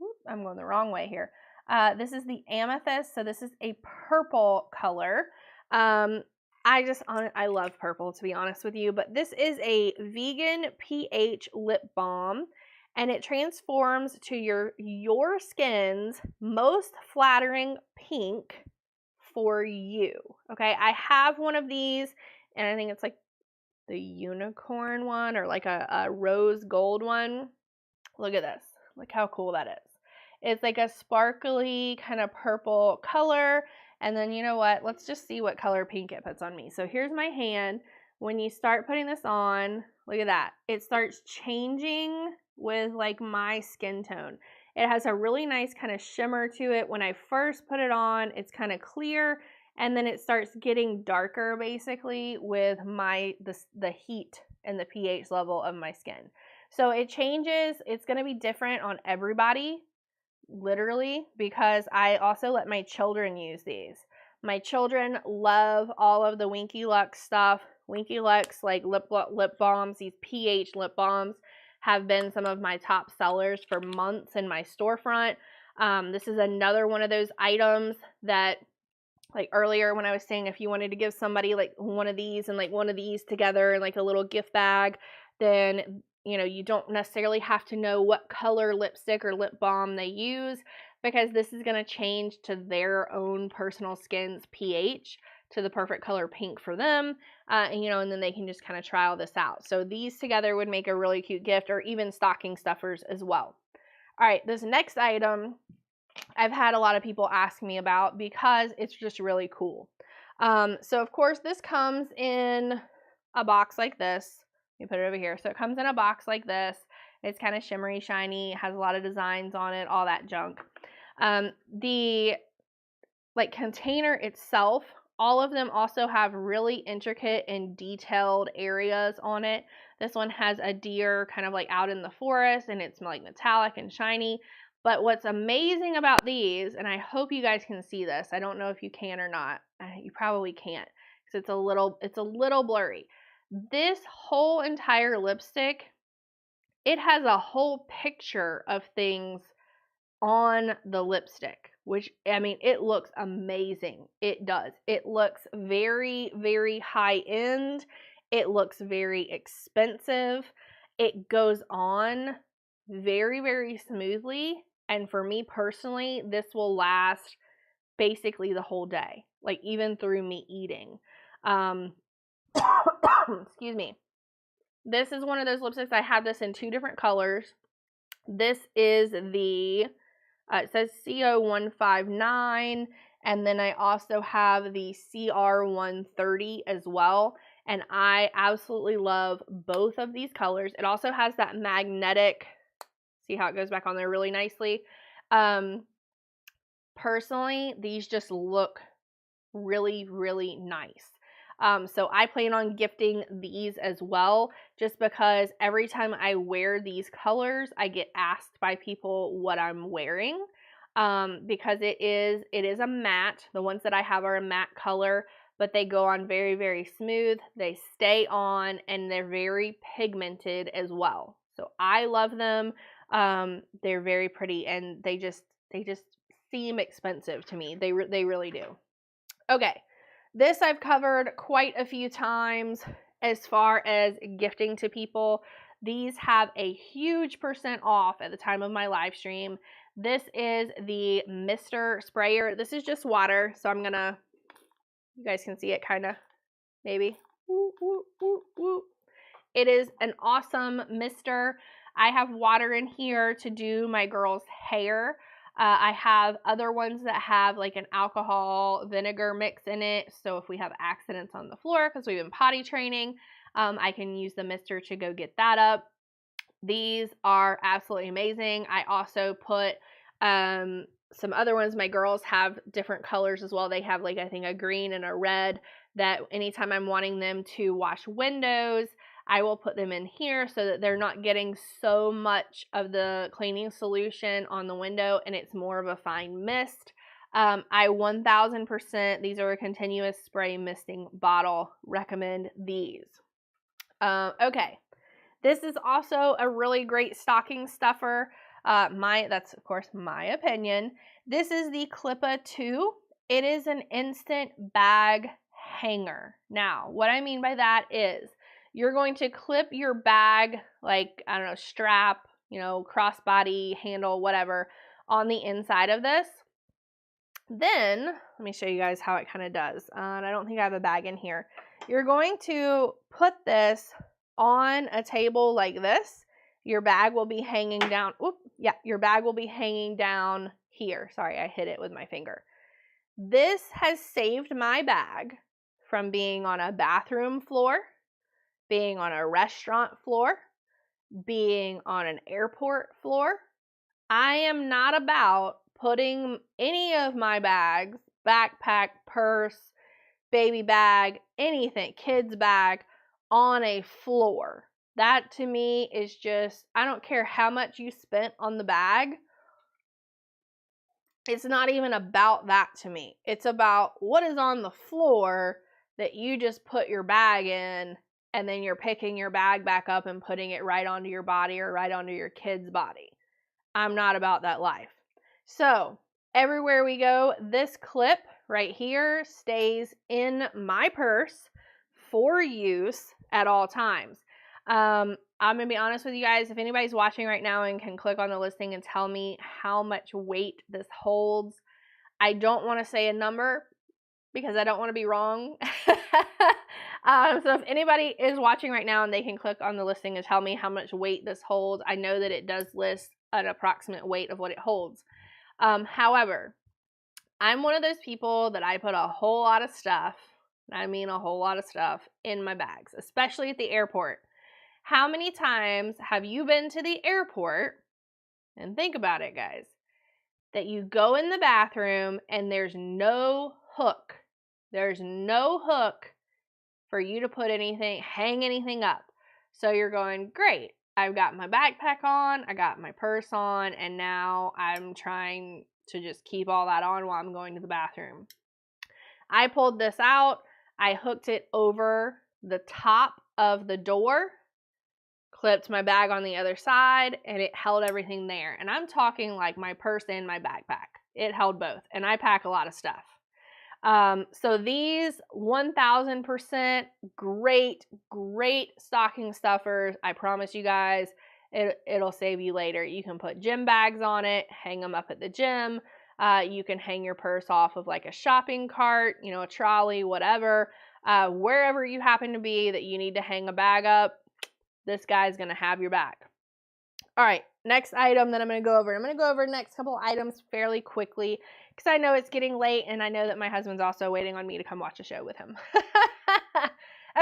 Oops, I'm going the wrong way here. This is the Amethyst. So this is a purple color. I love purple, to be honest with you, but this is a vegan pH lip balm, and it transforms to your skin's most flattering pink for you. Okay, I have one of these, and I think it's like the unicorn one or like a rose gold one. Look at this. Look how cool that is. It's like a sparkly kind of purple color. And then you know what? Let's just see what color pink it puts on me. So here's my hand. When you start putting this on, look at that. It starts changing with like my skin tone. It has a really nice kind of shimmer to it. When I first put it on, it's kind of clear, and then it starts getting darker basically with the heat and the pH level of my skin. So it changes. It's going to be different on everybody, literally, because I also let my children use these. My children love all of the Winky Lux stuff. Winky Lux, like lip balms, these pH lip balms have been some of my top sellers for months in my storefront. This is another one of those items that, like earlier when I was saying, if you wanted to give somebody like one of these and like one of these together in like a little gift bag, then, you know, you don't necessarily have to know what color lipstick or lip balm they use, because this is going to change to their own personal skin's pH to the perfect color pink for them, and then they can just kind of try all this out. So these together would make a really cute gift, or even stocking stuffers as well. All right, this next item I've had a lot of people ask me about because it's just really cool. So of course this comes in a box like this. You put it over here. So it comes in a box like this. It's kind of shimmery, shiny, has a lot of designs on it, all that junk. The container itself, all of them also have really intricate and detailed areas on it. This one has a deer kind of like out in the forest, and it's like metallic and shiny. But what's amazing about these, and I hope you guys can see this, I don't know if you can or not. You probably can't because it's a little blurry. This whole entire lipstick, it has a whole picture of things on the lipstick, which, I mean, it looks amazing. It does. It looks very, very high end. It looks very expensive. It goes on very, very smoothly. And for me personally, this will last basically the whole day, like even through me eating. Excuse me. This is one of those lipsticks. I have this in 2 different colors. This is the, it says CO159, and then I also have the CR130 as well. And I absolutely love both of these colors. It also has that magnetic, see how it goes back on there really nicely. Personally, these just look really, really nice. So I plan on gifting these as well, just because every time I wear these colors, I get asked by people what I'm wearing. Because it is a matte. The ones that I have are a matte color, but they go on very, very smooth. They stay on, and they're very pigmented as well. So I love them. They're very pretty, and they just seem expensive to me. They really do. Okay. This I've covered quite a few times as far as gifting to people. These have a huge % off at the time of my live stream. This is the Mister Sprayer. This is just water, so I'm gonna, you guys can see it kind of, maybe. Woo, woo, woo, woo. It is an awesome mister. I have water in here to do my girl's hair. I have other ones that have like an alcohol vinegar mix in it. So if we have accidents on the floor because we've been potty training, I can use the mister to go get that up. These are absolutely amazing. I also put some other ones. My girls have different colors as well. They have like, I think, a green and a red that anytime I'm wanting them to wash windows, I will put them in here so that they're not getting so much of the cleaning solution on the window and it's more of a fine mist. I 1000%, these are a continuous spray misting bottle, recommend these. Okay, this is also a really great stocking stuffer. That's of course my opinion. This is the Clippa 2. It is an instant bag hanger. Now, what I mean by that is you're going to clip your bag, like, I don't know, strap, you know, crossbody, handle, whatever, on the inside of this. Then, let me show you guys how it kind of does. And I don't think I have a bag in here. You're going to put this on a table like this. Your bag will be hanging down. Your bag will be hanging down here. Sorry, I hit it with my finger. This has saved my bag from being on a bathroom floor, being on a restaurant floor, being on an airport floor. I am not about putting any of my bags, backpack, purse, baby bag, anything, kids bag, on a floor. That to me is just, I don't care how much you spent on the bag. It's not even about that to me. It's about what is on the floor that you just put your bag in, and then you're picking your bag back up and putting it right onto your body or right onto your kid's body. I'm not about that life. So everywhere we go, this clip right here stays in my purse for use at all times. I'm going to be honest with you guys. If anybody's watching right now and can click on the listing and tell me how much weight this holds, I don't want to say a number because I don't want to be wrong. So if anybody is watching right now and they can click on the listing and tell me how much weight this holds, I know that it does list an approximate weight of what it holds. However, I'm one of those people that I put a whole lot of stuff, I mean a whole lot of stuff, in my bags, especially at the airport. How many times have you been to the airport, and think about it, guys, that you go in the bathroom and there's no hook. There's no hook for you to put anything, hang anything up. So you're going, great, I've got my backpack on, I got my purse on, and now I'm trying to just keep all that on while I'm going to the bathroom. I pulled this out, I hooked it over the top of the door, clipped my bag on the other side, and it held everything there. And I'm talking like my purse and my backpack. It held both, and I pack a lot of stuff. So these 1000% great stocking stuffers. I promise you guys, it'll save you later. You can put gym bags on it, hang them up at the gym. You can hang your purse off of like a shopping cart, you know, a trolley, whatever. Wherever you happen to be that you need to hang a bag up, this guy's going to have your back. All right, next item that I'm going to go over. I'm going to go over the next couple items fairly quickly because I know it's getting late and I know that my husband's also waiting on me to come watch a show with him.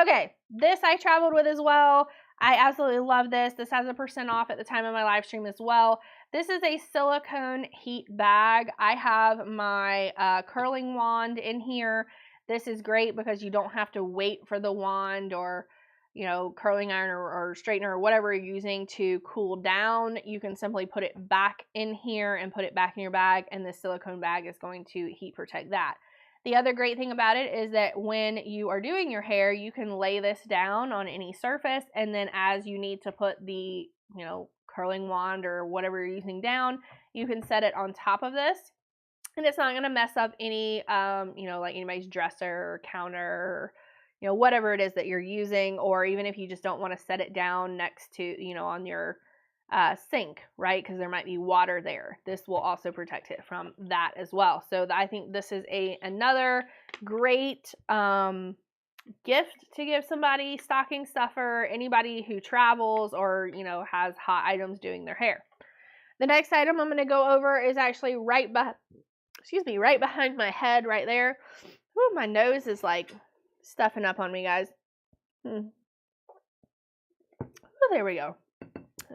Okay, this I traveled with as well. I absolutely love this. This has a % off at the time of my live stream as well. This is a silicone heat bag. I have my curling wand in here. This is great because you don't have to wait for the wand or, you know, curling iron or straightener or whatever you're using to cool down. You can simply put it back in here and put it back in your bag, and this silicone bag is going to heat protect that. The other great thing about it is that when you are doing your hair, you can lay this down on any surface, and then as you need to put the, you know, curling wand or whatever you're using down, you can set it on top of this, and it's not going to mess up any, you know, like anybody's dresser or counter or, you know, whatever it is that you're using, or even if you just don't want to set it down next to, you know, on your sink, right? Because there might be water there. This will also protect it from that as well. So I think this is another great gift to give somebody, stocking stuffer, anybody who travels or, you know, has hot items doing their hair. The next item I'm going to go over is actually right behind my head right there. Ooh, my nose is like stuffing up on me, guys. Oh, there we go.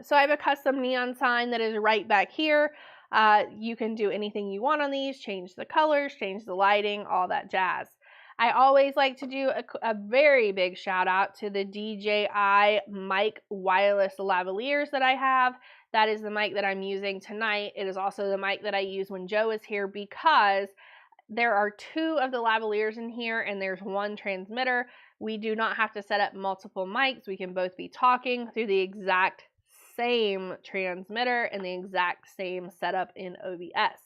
So I have a custom neon sign that is right back here. You can do anything you want on these, change the colors, change the lighting, all that jazz. I always like to do a very big shout out to the DJI mic wireless lavaliers that I have. That is the mic that I'm using tonight. It is also the mic that I use when Joe is here because there are 2 of the lavaliers in here and there's 1 transmitter. We do not have to set up multiple mics. We can both be talking through the exact same transmitter and the exact same setup in OBS.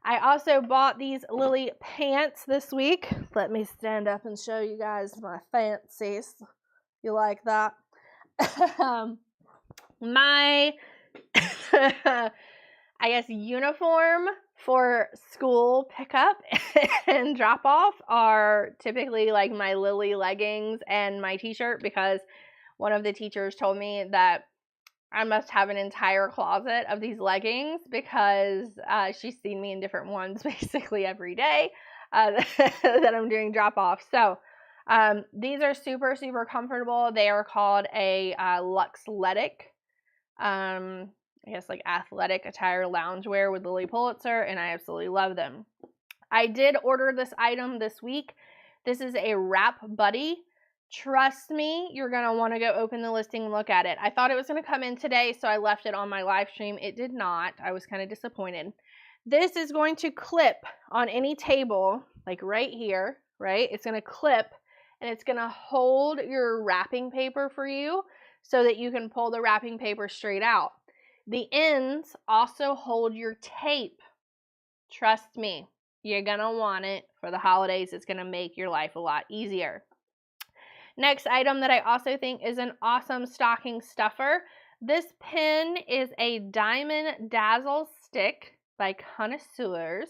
I also bought these Lily pants this week. Let me stand up and show you guys my fancies. You like that? My I guess uniform for school pickup and drop off are typically like my Lily leggings and my t-shirt, because one of the teachers told me that I must have an entire closet of these leggings because she's seen me in different ones basically every day that I'm doing drop off. So these are super, super comfortable. They are called a Luxletic, I guess like athletic attire loungewear with Lily Pulitzer, and I absolutely love them. I did order this item this week. This is a Wrap Buddy. Trust me, you're going to want to go open the listing and look at it. I thought it was going to come in today, so I left it on my live stream. It did not. I was kind of disappointed. This is going to clip on any table, like right here, right? It's going to clip, and it's going to hold your wrapping paper for you so that you can pull the wrapping paper straight out. The ends also hold your tape. Trust me, you're going to want it for the holidays. It's going to make your life a lot easier. Next item that I also think is an awesome stocking stuffer. This pin is a Diamond Dazzle Stick by Connoisseurs.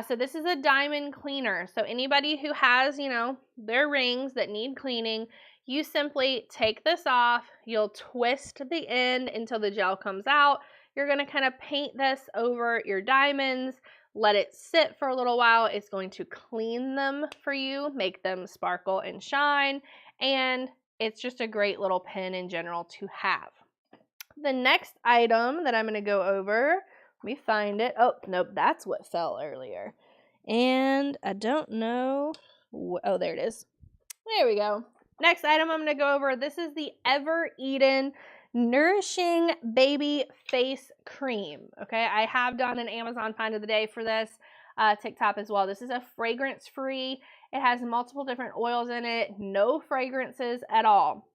So this is a diamond cleaner. So anybody who has, you know, their rings that need cleaning, you simply take this off. You'll twist the end until the gel comes out. You're going to kind of paint this over your diamonds. Let it sit for a little while. It's going to clean them for you, make them sparkle and shine. And it's just a great little pen in general to have. The next item that I'm going to go over, let me find it. Oh, nope, that's what fell earlier. And I don't know. Oh, there it is. There we go. Next item I'm going to go over, this is the Ever Eden Nourishing Baby Face Cream. Okay, I have done an Amazon find of the day for this, TikTok as well. This is a fragrance-free. It has multiple different oils in it, no fragrances at all.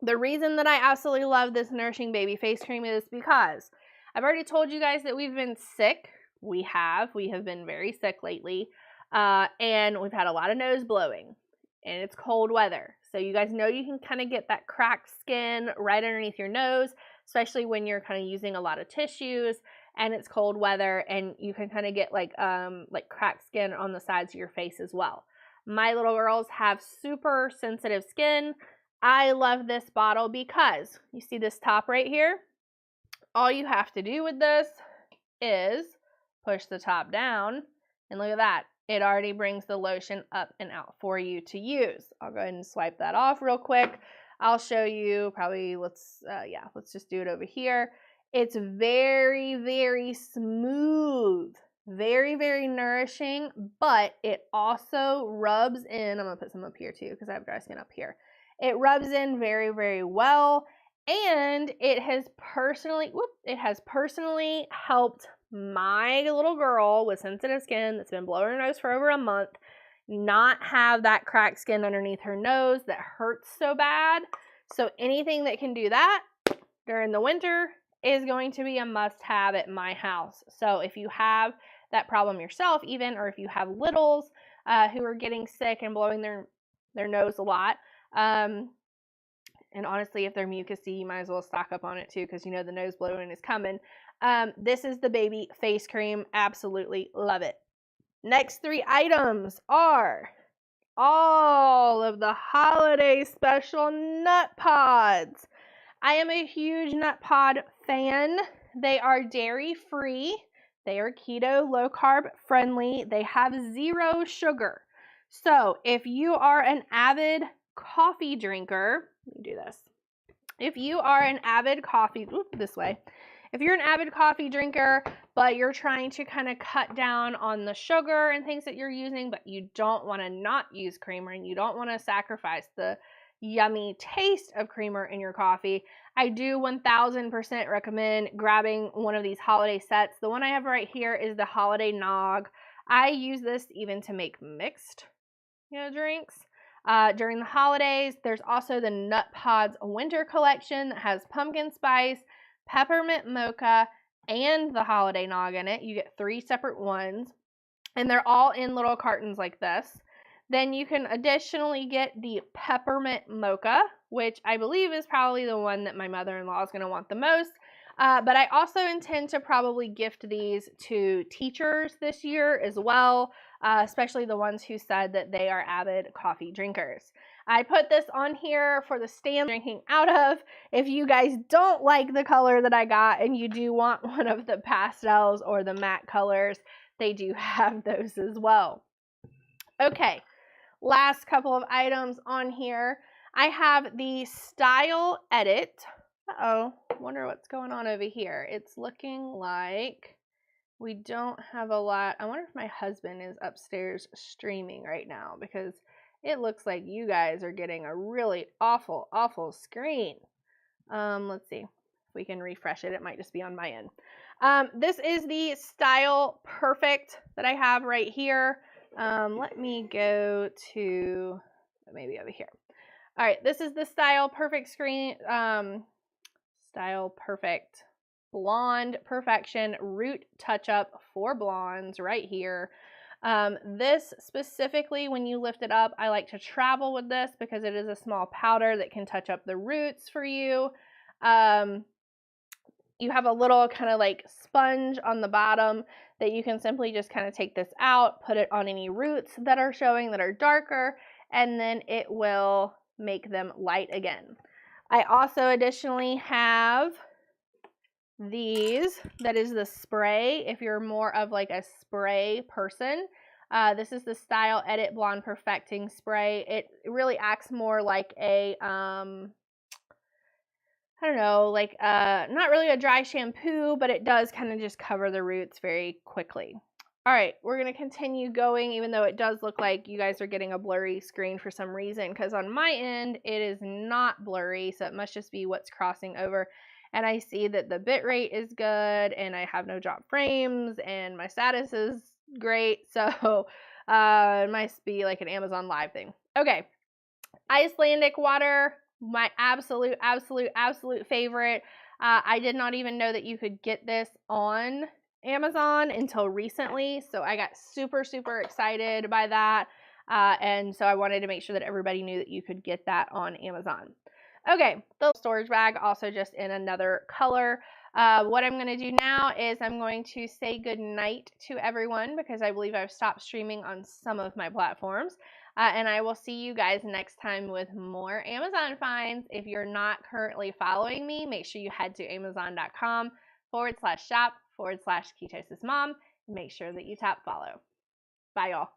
The reason that I absolutely love this Nourishing Baby Face Cream is because I've already told you guys that we've been sick. We have been very sick lately, and we've had a lot of nose blowing, and it's cold weather. So you guys know you can kind of get that cracked skin right underneath your nose, especially when you're kind of using a lot of tissues and it's cold weather, and you can kind of get like cracked skin on the sides of your face as well. My little girls have super sensitive skin. I love this bottle because you see this top right here? All you have to do with this is push the top down, and look at that. It already brings the lotion up and out for you to use. I'll go ahead and swipe that off real quick. I'll show you probably, let's just do it over here. It's very, very smooth, very, very nourishing, but it also rubs in. I'm gonna put some up here too because I have dry skin up here. It rubs in very, very well, and it has personally helped my little girl with sensitive skin that's been blowing her nose for over a month not have that cracked skin underneath her nose that hurts so bad. So anything that can do that during the winter is going to be a must-have at my house. So if you have that problem yourself even, or if you have littles who are getting sick and blowing their nose a lot, and honestly, if they're mucousy, you might as well stock up on it too, because you know the nose blowing is coming. This is the baby face cream. Absolutely love it. Next 3 items are all of the holiday special nut pods. I am a huge nut pod fan. They are dairy free. They are keto, low carb friendly. They have 0 sugar. So if you are an avid coffee drinker, let me do this. If you are an avid coffee, if you're an avid coffee drinker, but you're trying to kind of cut down on the sugar and things that you're using, but you don't want to not use creamer and you don't want to sacrifice the yummy taste of creamer in your coffee, I do 1000% recommend grabbing one of these holiday sets. The one I have right here is the Holiday Nog. I use this even to make mixed, drinks. During the holidays. There's also the Nut Pods Winter Collection that has pumpkin spice, peppermint mocha, and the Holiday Nog in it. You get 3 separate ones, and they're all in little cartons like this. Then you can additionally get the peppermint mocha, which I believe is probably the one that my mother-in-law is going to want the most. But I also intend to probably gift these to teachers this year as well, especially the ones who said that they are avid coffee drinkers. I put this on here for the stand drinking out of. If you guys don't like the color that I got and you do want one of the pastels or the matte colors, they do have those as well. Okay, last couple of items on here. I have the Style Edit. Wonder what's going on over here. It's looking like we don't have a lot. I wonder if my husband is upstairs streaming right now, because it looks like you guys are getting a really awful screen. Let's see if we can refresh it. It might just be on my end. This is the Style Perfect that I have right here. Let me go to maybe over here. All right, this is the Style Perfect screen. Style Perfect Blonde Perfection Root Touch-Up for blondes right here. This specifically, when you lift it up, I like to travel with this because it is a small powder that can touch up the roots for you. You have a little kind of like sponge on the bottom that you can simply just kind of take this out, put it on any roots that are showing that are darker, and then it will make them light again. I also additionally have these. That is the spray. If you're more of like a spray person, This is the Style Edit Blonde Perfecting Spray. It really acts more like a, I don't know, like not really a dry shampoo, but it does kind of just cover the roots very quickly. All right, we're going to continue going, even though it does look like you guys are getting a blurry screen for some reason, because on my end, it is not blurry, so it must just be what's crossing over. And I see that the bit rate is good, and I have no drop frames, and my status is great, so it must be like an Amazon Live thing. Okay, Icelandic water, my absolute favorite. I did not even know that you could get this on Amazon until recently, so I got super excited by that, and so I wanted to make sure that everybody knew that you could get that on Amazon. Okay, the storage bag, also just in another color. What I'm going to do now is I'm going to say good night to everyone, because I believe I've stopped streaming on some of my platforms. And I will see you guys next time with more Amazon finds. If you're not currently following me, make sure you head to amazon.com/shop/ketosismom and make sure that you tap follow. Bye, y'all.